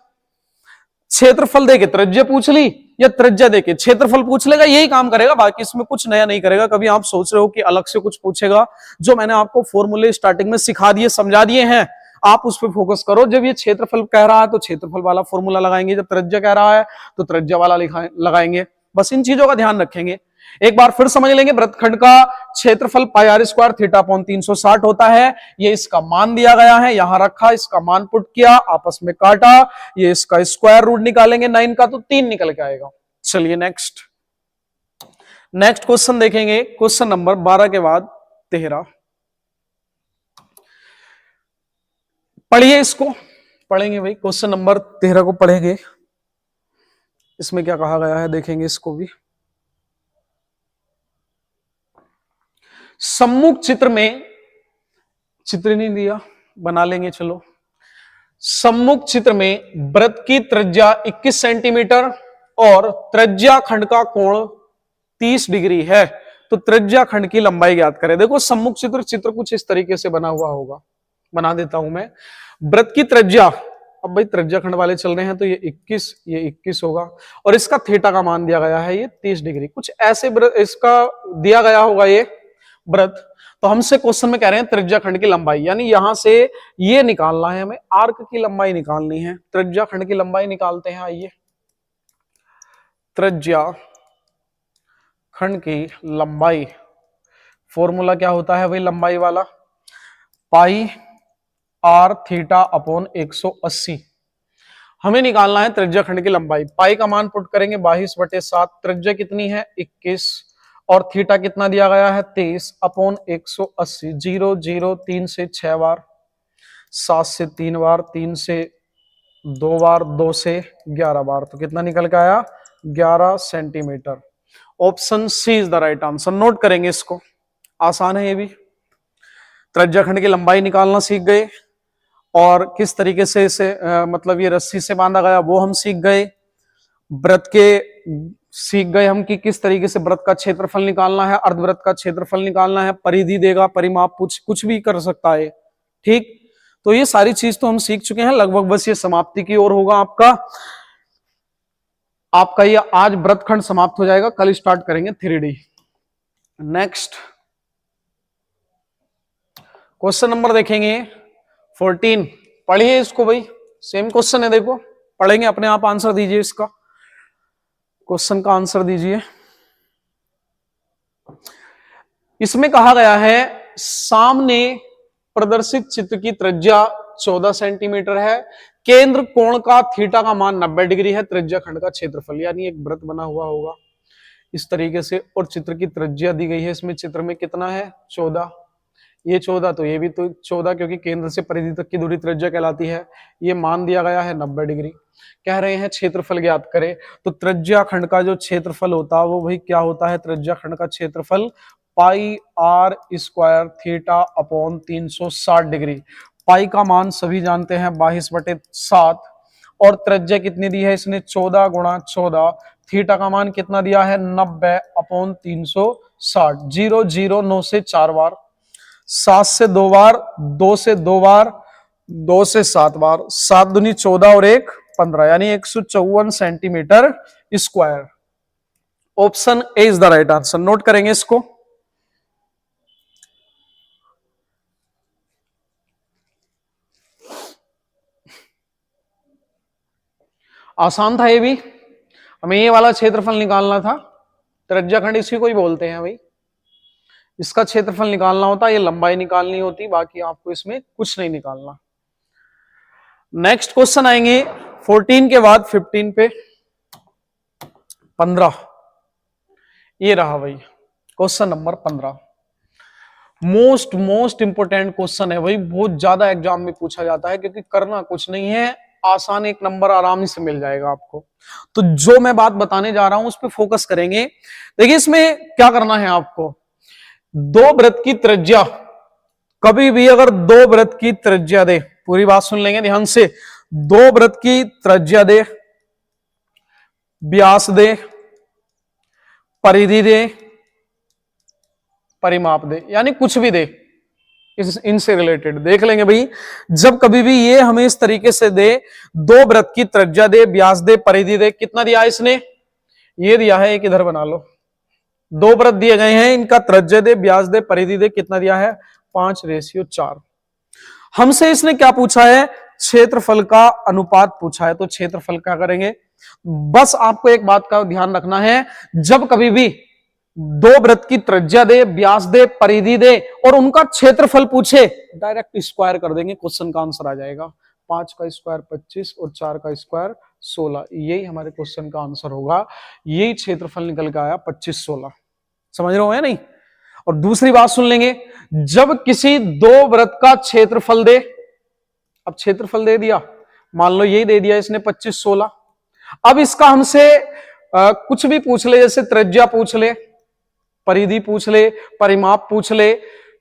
क्षेत्रफल देके त्रिज्या पूछ ली या त्रिज्या देके क्षेत्रफल पूछ लेगा, यही काम करेगा, बाकी इसमें कुछ नया नहीं करेगा। कभी आप सोच रहे हो कि अलग से कुछ पूछेगा, जो मैंने आपको फॉर्मूले स्टार्टिंग में सिखा दिए, समझा दिए हैं, आप उस पर फोकस करो। जब ये क्षेत्रफल कह रहा है तो क्षेत्रफल वाला फॉर्मूला लगाएंगे, जब त्रिज्या कह रहा है तो त्रिज्या वाला लगाएंगे। बस इन चीजों का ध्यान रखेंगे। एक बार फिर समझ लेंगे, वृत्तखंड का क्षेत्रफल pi r square theta upon 360 होता है। ये इसका मान दिया गया है, यहां रखा, इसका मान पुट किया, आपस में काटा, ये इसका स्क्वायर रूट निकालेंगे 9 का, तो 3 निकल के आएगा। चलिए नेक्स्ट क्वेश्चन देखेंगे, क्वेश्चन नंबर 12 के बाद 13। पढ़िए इसको, पढ़ेंगे भाई, क्वेश्चन नंबर 13 को पढ़ेंगे। इसमें क्या कहा गया है देखेंगे इसको भी। सम्मुख चित्र में, चित्र नहीं दिया, बना लेंगे, चलो। सम्मुख चित्र में वृत्त की त्रिज्या 21 सेंटीमीटर और त्रिज्या खंड का कोण 30 डिग्री है, तो त्रिज्या खंड की लंबाई ज्ञात करें। देखो सम्मुख चित्र कुछ इस तरीके से बना हुआ होगा, बना देता हूं मैं। वृत्त की त्रिज्या, अब भाई त्रिज्या खंड वाले चल रहे हैं तो ये 21 होगा, और इसका थीटा का मान दिया गया है ये 30 डिग्री, कुछ ऐसे इसका दिया गया होगा ये वृत्त। तो हमसे क्वेश्चन में कह रहे हैं त्रिज्या खंड की लंबाई, यानी यहां से ये निकालना है हमें, आर्क की लंबाई निकालनी है। त्रिज्या खंड की लंबाई निकालते हैं, आइए। त्रिज्या खंड की लंबाई, फॉर्मूला क्या होता है भाई लंबाई वाला, पाई आर थीटा अपॉन 180। हमें निकालना है त्रिज्या खंड की लंबाई। पाई का मान पुट करेंगे 22/7, त्रिज्या कितनी है 21, और थीटा कितना दिया गया है 23 अपॉन 180। 0 0 3 से 6 बार, 7 से 3 बार, 3 से 2 बार, 2 से 11 बार, तो कितना निकल के आया 11 centimetre. Option C is the right answer. Note करेंगे इसको, आसान है ये भी। त्रिज्या खंड की लंबाई निकालना सीख गए, और किस तरीके से इसे मतलब ये रस्सी से बांधा गया वो हम सीख गए। वृत्त के सीख गए हम कि किस तरीके से वृत्त का क्षेत्रफल निकालना है, अर्धवृत्त का क्षेत्रफल निकालना है, परिधि देगा, परिमाप कुछ भी कर सकता है, ठीक। तो ये सारी चीज तो हम सीख चुके हैं लगभग, बस ये समाप्ति की ओर होगा आपका ये आज वृत्तखंड समाप्त हो जाएगा, कल स्टार्ट करेंगे 3D। नेक्स्ट क्वेश्चन नंबर देखेंगे 14। पढ़िए इसको भाई, सेम क्वेश्चन है, देखो पढ़ेंगे, अपने आप आंसर दीजिए, इसका क्वेश्चन का आंसर दीजिए। इसमें कहा गया है सामने प्रदर्शित चित्र की त्रिज्या 14 सेंटीमीटर है, केंद्र कोण का थीटा का मान 90 डिग्री है, त्रिज्या खंड का क्षेत्रफल, यानी एक वृत्त बना हुआ होगा इस तरीके से, और चित्र की त्रिज्या दी गई है, इसमें चित्र में कितना है 14, ये 14, तो ये भी तो 14, क्योंकि केंद्र से परिधि तक की दूरी त्रिज्या कहलाती है। ये मान दिया गया है 90 डिग्री। कह रहे हैं क्षेत्रफल ज्ञात करें, तो त्रिज्या खंड का जो क्षेत्रफल होता है वो भाई क्या होता है, त्रिज्या खंड का क्षेत्रफल pi r square theta upon 360 degree. पाई का मान सभी जानते हैं 22/7, और त्रिज्या कितनी दी है इसने 14 गुणा 14, थीटा का मान कितना दिया है 90 अपॉन 360। 0 0 9 से 4 बार, 7 से 2 बार, 2 से 2 बार, 2 से 7 बार, 7 दूनी 14 और 1 15, यानी 154 centimetre square. Option A is the right answer. Note करेंगे इसको। आसान था ये भी, हमें ये वाला क्षेत्रफल निकालना था, त्रिज्या खंड इसी को ही बोलते हैं भाई, इसका क्षेत्रफल निकालना होता, ये लंबाई निकालनी होती, बाकी आपको इसमें कुछ नहीं निकालना। नेक्स्ट क्वेश्चन आएंगे 14 के बाद 15 पे, 15 ये रहा भाई question number 15। Most important question है भाई, बहुत ज्यादा एग्जाम में पूछा जाता है, क्योंकि करना कुछ नहीं है, आसान एक नंबर आराम से मिल जाएगा आपको। तो जो मैं बात बताने जा रहा हूं उस पर फोकस करेंगे। देखिए इसमें क्या करना है आपको, दो वृत्त की त्रिज्या, कभी भी अगर दो वृत्त की त्रिज्या दे, पूरी बात सुन लेंगे ध्यान से, दो वृत्त की त्रिज्या दे, व्यास दे, परिधि दे, परिमाप दे, यानी कुछ भी दे इनसे रिलेटेड देख लेंगे भाई। जब कभी भी ये हमें इस तरीके से दे, दो वृत्त की त्रिज्या दे, व्यास दे, परिधि दे, कितना दिया है इसने, ये दिया है, एक इधर बना लो, दो वृत्त दिए गए हैं, इनका त्रिज्या दे, व्यास दे, परिधि दे, कितना दिया है 5:4। हमसे इसने क्या पूछा है, क्षेत्रफल का अनुपात पूछा है, तो क्षेत्रफल क्या करेंगे, बस आपको एक बात का ध्यान रखना है, जब कभी भी दो वृत्त की त्रिज्या दे, व्यास दे, परिधि दे और उनका क्षेत्रफल पूछे, डायरेक्ट स्क्वायर कर देंगे, क्वेश्चन का आंसर आ जाएगा। 5 का स्क्वायर 25 और 4 का स्क्वायर 16, यही हमारे क्वेश्चन का आंसर होगा। यही क्षेत्रफल निकल के आया 25-16, समझ रहे हो या नहीं। और दूसरी बात सुन लेंगे, जब किसी दो वृत्त का क्षेत्रफल दे, अब क्षेत्रफल दे दिया, मान लो यही दे दिया इसने 25-16, अब इसका हमसे कुछ भी पूछ ले, जैसे त्रिज्या पूछ ले, परिधि पूछ ले, परिमाप पूछ ले,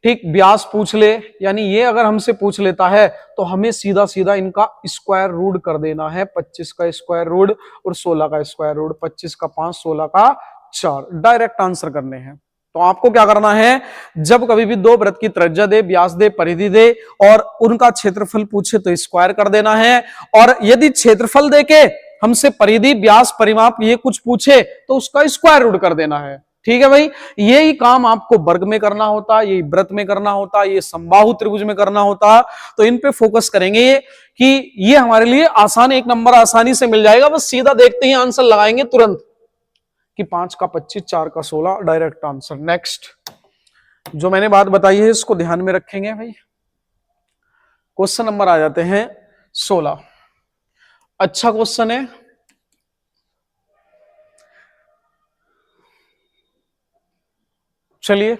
ठीक, व्यास पूछ ले, यानी ये अगर हमसे पूछ लेता है तो हमें सीधा सीधा इनका स्क्वायर रूट कर देना है। 25 का स्क्वायर रूट और 16 का स्क्वायर रूट, 25 का 5, 16 का 4 डायरेक्ट आंसर करने हैं। तो आपको क्या करना है, जब कभी भी दो वृत्त की त्रिज्या दे, व्यास दे, परिधि दे और उनका क्षेत्रफल पूछे तो स्क्वायर कर देना है। और यदि क्षेत्रफल देके हमसे परिधि, व्यास, परिमाप ये कुछ पूछे तो उसका स्क्वायर रूट कर देना है। ठीक है भाई, यही काम आपको वर्ग में करना होता, यही वृत्त में करना होता, ये समबाहु त्रिभुज में करना होता। तो इन पे फोकस करेंगे कि ये हमारे लिए आसान, एक नंबर आसानी से मिल जाएगा। बस सीधा देखते ही आंसर लगाएंगे तुरंत कि 5 का 25, 4 का 16 डायरेक्ट आंसर। नेक्स्ट, जो मैंने बात बताई है इसको ध्यान में रखेंगे भाई। क्वेश्चन नंबर आ जाते हैं 16। अच्छा क्वेश्चन है, चलिए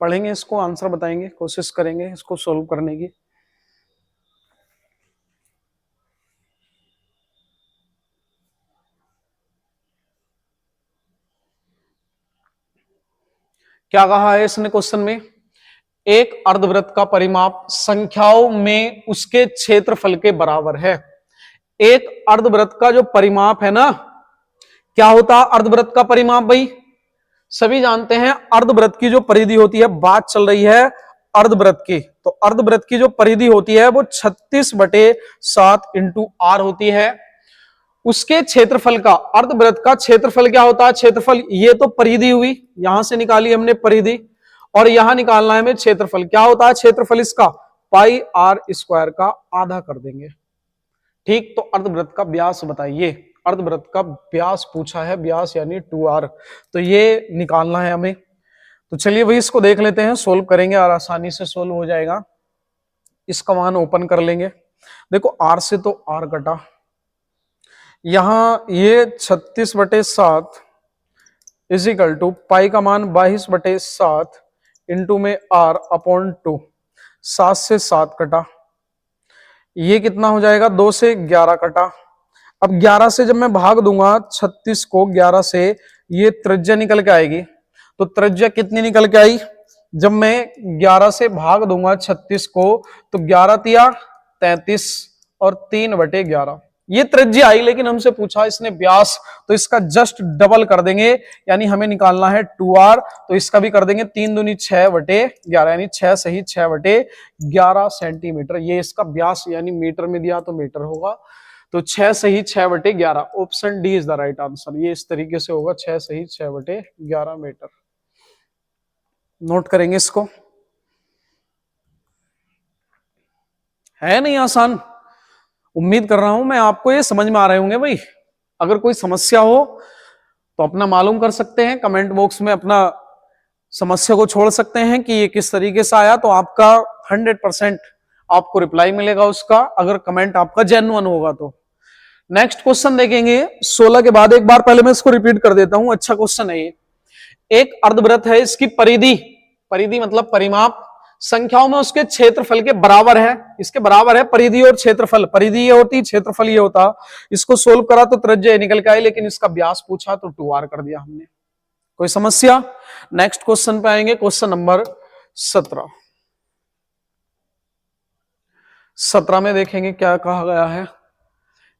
पढ़ेंगे इसको, आंसर बताएंगे, कोशिश करेंगे इसको सोल्व करने की। क्या कहा है इसने क्वेश्चन में, एक अर्धवृत्त का परिमाप संख्याओं में उसके क्षेत्रफल के बराबर है। एक अर्धवृत्त का जो परिमाप है ना, क्या होता है अर्धवृत्त का परिमाप भाई, सभी जानते हैं अर्धवृत्त की जो परिधि होती है, बात चल रही है अर्धवृत्त की, तो अर्धवृत्त की जो परिधि होती है वो 36/7 इंटू आर होती है। उसके क्षेत्रफल का, अर्धवृत्त का क्षेत्रफल क्या होता है, क्षेत्रफल ये तो परिधि हुई, यहां से निकाली हमने परिधि, और यहां निकालना है हमें क्षेत्रफल। क्या होता है क्षेत्रफल इसका, पाई आर स्क्वायर का आधा कर देंगे। ठीक, तो अर्धवृत्त का व्यास बताइए, अर्धवृत्त का व्यास पूछा है, व्यास यानी 2r, तो ये निकालना है हमें। तो चलिए भाई इसको देख लेते हैं, सोल्व करेंगे और आसानी से सोल्व हो जाएगा। इसका मान ओपन कर लेंगे। देखो r से तो r कटा, यहां ये 36/7 इजिकल टू पाई का मान 22/7 इंटू में r अपॉन 2, 7 से 7 कटा, ये कितना हो जाएगा, 2 से 11 कटा। अब 11 से जब मैं भाग दूंगा 36 को 11 से, ये त्रिज्या निकल के आएगी। तो त्रिज्या कितनी निकल के आई, जब मैं 11 से भाग दूंगा 36 को, तो 11 तिया 33 और 3/11 ये त्रिज्या आई। लेकिन हमसे पूछा इसने व्यास, तो इसका जस्ट डबल कर देंगे, यानी हमें निकालना है 2r, तो इसका भी कर देंगे 3 दूनी 6/11, यानी 6 सही 6/11 सेंटीमीटर। ये इसका व्यास यानी मीटर में दिया तो मीटर होगा, तो 6 सही 6/11, option D is the right answer. ये इस तरीके से होगा, 6 सही 6/11 मीटर। नोट करेंगे इसको, है नहीं आसान, उम्मीद कर रहा हूं मैं आपको ये समझ में आ रहे होंगे भाई। अगर कोई समस्या हो तो अपना मालूम कर सकते हैं, कमेंट बॉक्स में अपना समस्या को छोड़ सकते हैं कि ये किस तरीके से आया, तो आपका 100% आपको रिप्लाई मिलेगा उसका, अगर कमेंट आपका जेन्युइन होगा तो। नेक्स्ट क्वेश्चन देखेंगे 16 के बाद, एक बार पहले मैं इसको रिपीट कर देता हूं, अच्छा क्वेश्चन है ये। एक अर्धवृत्त है, इसकी परिधि, परिधि मतलब परिमाप संख्याओं में उसके क्षेत्रफल के बराबर है, इसके बराबर है परिधि और क्षेत्रफल, परिधि ये होती, क्षेत्रफल ये होता। इसको सोल्व करा तो त्रिज्या निकल के आई, लेकिन इसका व्यास पूछा तो 2r कर दिया हमने। कोई समस्या? नेक्स्ट क्वेश्चन पे आएंगे, क्वेश्चन नंबर 17। 17 में देखेंगे क्या कहा गया है,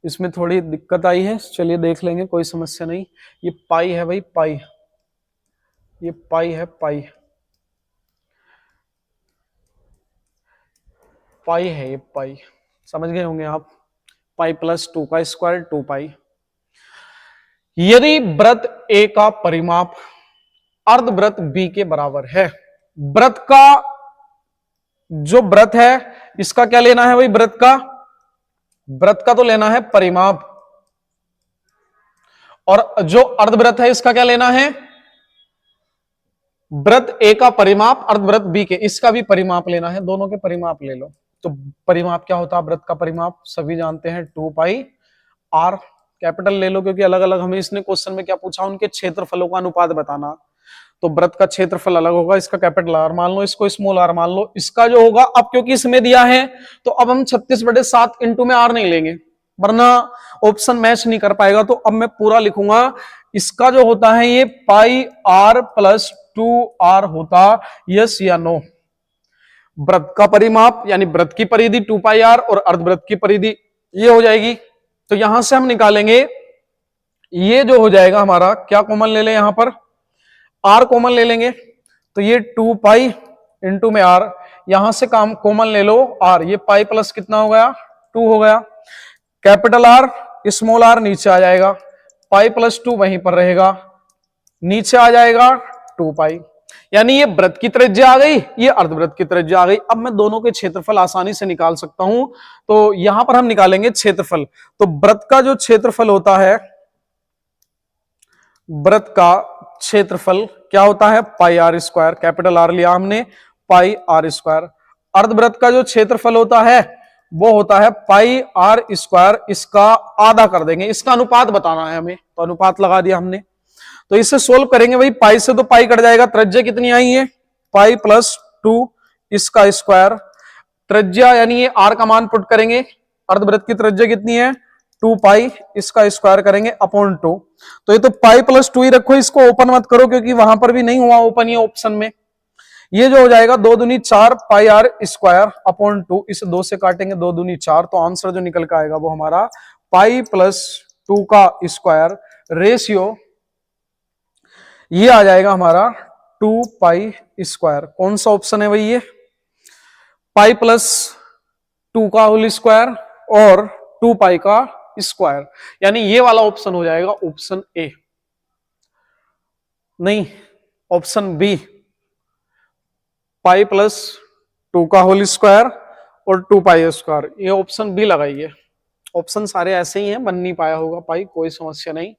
इसमें थोड़ी दिक्कत आई है, चलिए देख लेंगे, कोई समस्या नहीं। ये पाई है भाई, पाई, ये पाई है, पाई, पाई है ये पाई, समझ गए होंगे आप। पाई प्लस 2 का स्क्वायर 2 पाई। यदि वृत्त ए का परिमाप अर्धवृत्त बी के बराबर है, वृत्त का जो वृत्त है इसका क्या लेना है भाई, वृत्त का तो लेना है परिमाप, और जो अर्धवृत्त है इसका क्या लेना है, वृत्त ए का परिमाप अर्धवृत्त बी के, इसका भी परिमाप लेना है, दोनों के परिमाप ले लो। तो परिमाप क्या होता है, वृत्त का परिमाप सभी जानते हैं 2 पाई r, कैपिटल ले लो क्योंकि अलग अलग हमें इसने क्वेश्चन में क्या पूछा, उनके क्षेत्रफलों का अनुपात बताना। तो वृत्त का क्षेत्रफल अलग होगा, इसका कैपिटल आर मान लो, इसको स्मॉल आर मान लो, इसका जो होगा, अब क्योंकि इसमें दिया है तो अब हम 36/7 इंटू में r नहीं लेंगे, वरना ऑप्शन मैच नहीं कर पाएगा। तो अब मैं पूरा लिखूंगा, इसका जो होता है ये पाई r प्लस 2r होता, यस या नो। वृत्त का परिमाप यानी वृत्त की परिधि 2 पाई r और अर्धवृत्त की परिधि ये हो जाएगी। तो यहां से हम निकालेंगे ये जो हो जाएगा हमारा, क्या कॉमन ले लें यहां पर, आर कॉमन ले लेंगे, तो ये 2 पाई इंटू में आर, यहां से काम कॉमन ले लो आर, ये पाई प्लस कितना हो गया 2 हो गया, कैपिटल आर स्मॉल आर नीचे आ जाएगा, पाई प्लस 2 वहीं पर रहेगा, नीचे आ जाएगा 2 पाई, यानी ये वृत्त की त्रिज्या आ गई, ये अर्धवृत्त की त्रिज्या आ गई। अब मैं दोनों के क्षेत्रफल आसानी से निकाल सकता हूं, तो यहां पर हम निकालेंगे क्षेत्रफल। तो वृत्त का जो क्षेत्रफल होता है, वृत्त का क्षेत्रफल क्या होता है, pi r square, capital R लिया हमने, पाई आर स्क्वायर। अर्धवृत्त का जो क्षेत्रफल होता है वो होता है पाई आर स्क्वायर, इसका आधा कर देंगे, इसका अनुपात बताना है हमें, तो अनुपात लगा दिया हमने। तो इसे सोल्व करेंगे भाई, पाई से तो पाई कट जाएगा, त्रिज्या कितनी आई है पाई प्लस 2, इसका स्क्वायर, त्रिज्या यानी ये आर का मान पुट करेंगे, अर्धवृत्त की त्रिज्या कितनी है 2 पाई, इसका स्क्वायर करेंगे अपॉन 2। तो ये तो पाई प्लस 2 ही रखो, इसको ओपन मत करो क्योंकि वहां पर भी नहीं हुआ ओपन ये ऑप्शन में। ये जो हो जाएगा 2 दूनी 4 पाई आर स्क्वायर अपॉन 2, इसे 2 से काटेंगे, 2 दूनी 4, तो आंसर जो निकल के आएगा वो हमारा पाई प्लस 2 का स्क्वायर रेशियो, ये आ जाएगा हमारा 2 पाई स्क्वायर। कौन सा ऑप्शन है भाई, ये पाई प्लस 2 का होल स्क्वायर और 2 पाई का स्क्वायर, यानी ये वाला ऑप्शन हो जाएगा ऑप्शन ए, नहीं ऑप्शन बी, पाई प्लस 2 का होल स्क्वायर और 2 पाई स्क्वायर, ये ऑप्शन बी लगाइए। ऑप्शन सारे ऐसे ही हैं, बन नहीं पाया होगा पाई, कोई समस्या नहीं,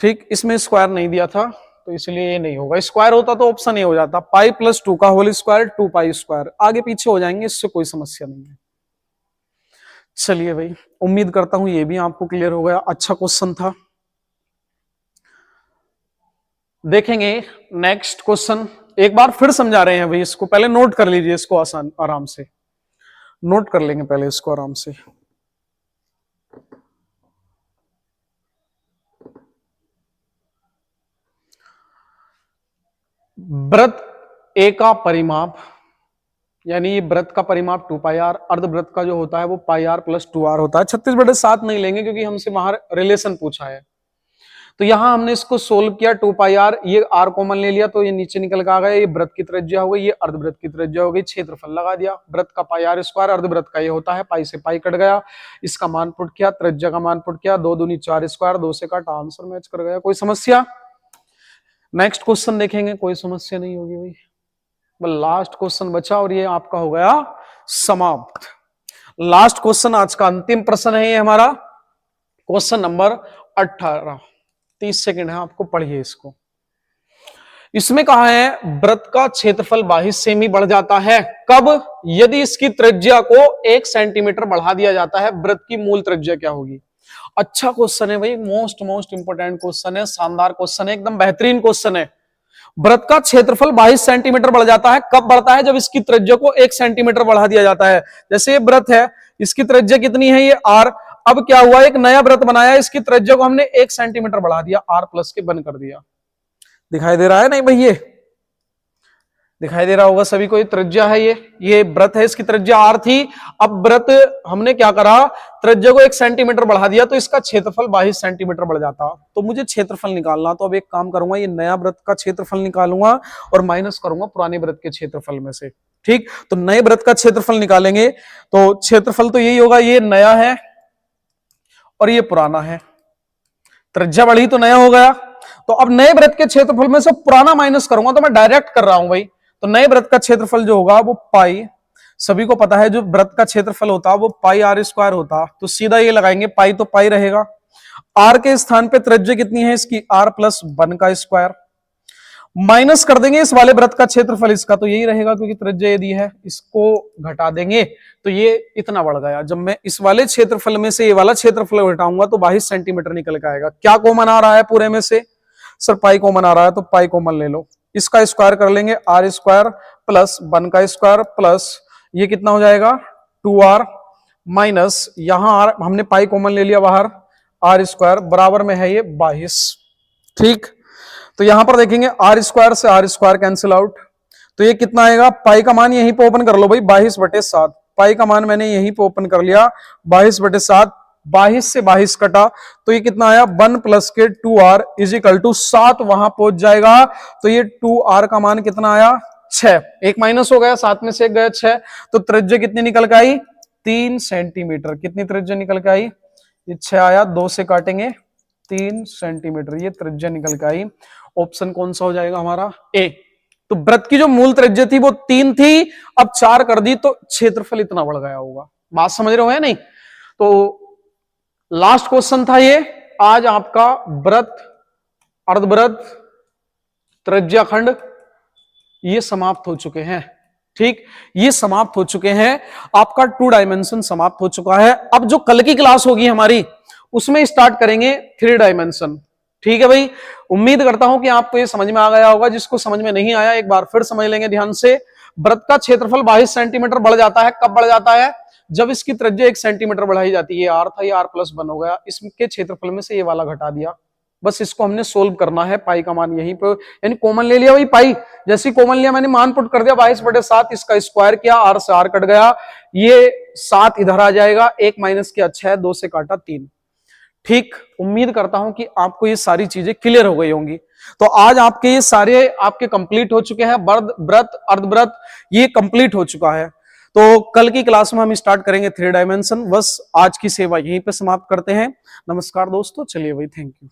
ठीक, इसमें स्क्वायर नहीं दिया था तो इसलिए ये नहीं होगा, स्क्वायर होता तो ऑप्शन ए हो जाता, पाई प्लस 2 का होल स्क्वायर 2 पाई स्क्वायर, आगे पीछे हो जाएंगे, इससे कोई समस्या नहीं है। चलिए भाई, उम्मीद करता हूं ये भी आपको क्लियर हो गया, अच्छा क्वेश्चन था। देखेंगे नेक्स्ट क्वेश्चन, एक बार फिर समझा रहे हैं भाई, इसको पहले नोट कर लीजिए, इसको आसान आराम से नोट कर लेंगे पहले इसको आराम से। वृत्त ए का परिमाप, यानी ये वृत्त का परिमाप 2 पाई आर, अर्धवृत्त का जो होता है वो पाई आर प्लस 2 आर होता है। 36/7 नहीं लेंगे क्योंकि हमसे वहां रिलेशन पूछा है, तो यहां हमने इसको सोल्व किया, 2 पाई आर, ये आर कॉमन ले लिया तो ये नीचे निकल के आ गया, ये वृत्त की त्रिज्या हो गई, ये अर्धवृत्त की त्रिज्या हो गई, क्षेत्रफल लगा दिया, वृत्त का पाई आर स्क्वायर, अर्धवृत्त का ये होता है, पाई से पाई कट गया, इसका मान पुट किया, त्रिज्या का मान पुट किया, 2 दूनी 4 स्क्वायर, 2 से काटा, आंसर मैच कर गया। कोई समस्या? नेक्स्ट क्वेश्चन देखेंगे, कोई समस्या नहीं होगी भाई, लास्ट क्वेश्चन बचा और ये आपका हो गया समाप्त। लास्ट क्वेश्चन आज का अंतिम प्रश्न है ये हमारा, क्वेश्चन नंबर 18, 30 सेकंड है, आपको पढ़िए इसको। इसमें कहा है वृत्त का क्षेत्रफल 22 सेमी बढ़ जाता है, कब? यदि इसकी त्रिज्या को 1 सेंटीमीटर बढ़ा दिया जाता है, वृत्त की मूल त्रिज्या क्या होगी? अच्छा क्वेश्चन है भाई, मोस्ट इंपोर्टेंट क्वेश्चन है, शानदार क्वेश्चन है, एकदम बेहतरीन क्वेश्चन है। वृत्त का क्षेत्रफल 22 सेंटीमीटर बढ़ जाता है, कब बढ़ता है? जब इसकी त्रिज्या को 1 सेंटीमीटर बढ़ा दिया जाता है। जैसे ये वृत्त है, इसकी त्रिज्या कितनी है, ये आर, अब क्या हुआ, एक नया वृत्त बनाया, इसकी त्रिज्या को हमने 1 सेंटीमीटर बढ़ा दिया, आर प्लस के बंद कर दिया। दिखाई दे रहा है नहीं भाई, ये दिखाई दे रहा होगा सभी को, ये त्रिज्या है, ये वृत्त है, इसकी त्रिज्या आर थी, अब वृत्त हमने क्या करा, त्रिज्या को 1 सेंटीमीटर बढ़ा दिया तो इसका क्षेत्रफल 22 सेंटीमीटर बढ़ जाता। तो मुझे क्षेत्रफल निकालना, तो अब एक काम करूंगा, ये नया वृत्त का क्षेत्रफल निकालूंगा और माइनस करूंगा पुराने वृत्त के क्षेत्रफल में से, ठीक। तो नए वृत्त का क्षेत्रफल निकालेंगे, तो क्षेत्रफल तो यही होगा, ये नया है और ये पुराना है, त्रिज्या बढ़ी तो नया हो गया। तो अब नए वृत्त के क्षेत्रफल में से पुराना माइनस करूंगा, तो मैं डायरेक्ट कर रहा हूं भाई, तो नए वृत्त का क्षेत्रफल जो होगा वो पाई, सभी को पता है जो वृत्त का क्षेत्रफल होता है वो पाई आर स्क्वायर होता, तो सीधा ये लगाएंगे, पाई तो पाई रहेगा, आर के स्थान पे त्रिज्या कितनी है इसकी, आर प्लस 1 का स्क्वायर, माइनस कर देंगे इस वाले वृत्त का क्षेत्रफल, इसका तो यही रहेगा क्योंकि त्रिज्या यदि है, इसको घटा देंगे तो ये इतना बढ़ गया। जब मैं इस वाले क्षेत्रफल में से ये वाला क्षेत्रफल घटाऊंगा तो 22 सेंटीमीटर निकल के आएगा। क्या कॉमन आ रहा है पूरे में से? सर पाई कॉमन आ रहा है, तो पाई कॉमन ले लो, इसका स्क्वायर कर लेंगे, आर स्क्वायर प्लस 1 का स्क्वायर प्लस ये कितना हो जाएगा 2r माइनस, यहां आर हमने पाई कॉमन ले लिया बाहर, आर स्क्वायर बराबर में है ये 22, ठीक। तो यहां पर देखेंगे आर स्क्वायर से आर स्क्वायर कैंसिल आउट, तो ये कितना आएगा, पाई का मान यहीं पे ओपन कर लो भाई, 22/7, पाई का मान मैंने यहीं पे ओपन कर लिया, 22/7, 22 से 22 कटा तो ये कितना आया 1 प्लस के 2r इज इक्वल टू 7 वहां पहुंच जाएगा। तो ये 2r का मान कितना आया 6, एक माइनस हो गया 7 में से एक गया 6, तो त्रिज्या कितनी निकल के आई 3 सेंटीमीटर। कितनी त्रिज्या निकल के आई, ये 6 आया, 2 से काटेंगे 3 सेंटीमीटर, ये त्रिज्या निकल के आई। ऑप्शन कौन सा हो जाएगा हमारा ए। तो वृत्त की जो मूल त्रिज्या थी वो 3 थी, अब 4 कर दी तो क्षेत्रफल इतना बढ़ गया होगा। बात समझ रहे हो है नहीं। तो लास्ट क्वेश्चन था ये आज आपका, वृत्त, अर्धवृत्त, त्रिज्याखंड ये समाप्त हो चुके हैं। ठीक, ये समाप्त हो चुके हैं, आपका 2 डायमेंशन समाप्त हो चुका है। अब जो कल की क्लास होगी हमारी उसमें स्टार्ट करेंगे 3 डायमेंशन। ठीक है भाई, उम्मीद करता हूं कि आपको ये समझ में आ गया होगा। जिसको समझ में नहीं आया एक बार फिर समझ लेंगे ध्यान से। वृत्त का क्षेत्रफल 22 सेंटीमीटर बढ़ जाता है, कब बढ़ जाता है, जब इसकी त्रिज्या 1 सेंटीमीटर बढ़ाई जाती है। ये आर था, ये आर प्लस 1 हो गया, इसके क्षेत्रफल में से ये वाला घटा दिया। बस इसको हमने सोल्व करना है। पाई का मान यहीं पे, यानी कॉमन ले लिया भाई, पाई जैसी कॉमन लिया मैंने मान पुट कर दिया 22/7, इसका स्क्वायर किया, आर से आर कट गया, ये 7 इधर आ जाएगा, 1 माइनस किया 6, 2 से काटा 3। ठीक, उम्मीद करता हूं कि आपको ये सारी चीजें क्लियर हो गई होंगी। तो आज आपके ये सारे आपके कंप्लीट हो चुके हैं, वृत्त, अर्धवृत्त ये कंप्लीट हो चुका है। तो कल की क्लास में हम स्टार्ट करेंगे 3 डायमेंशन। बस आज की सेवा यहीं पे समाप्त करते हैं। नमस्कार दोस्तों, चलिए भाई, थैंक यू।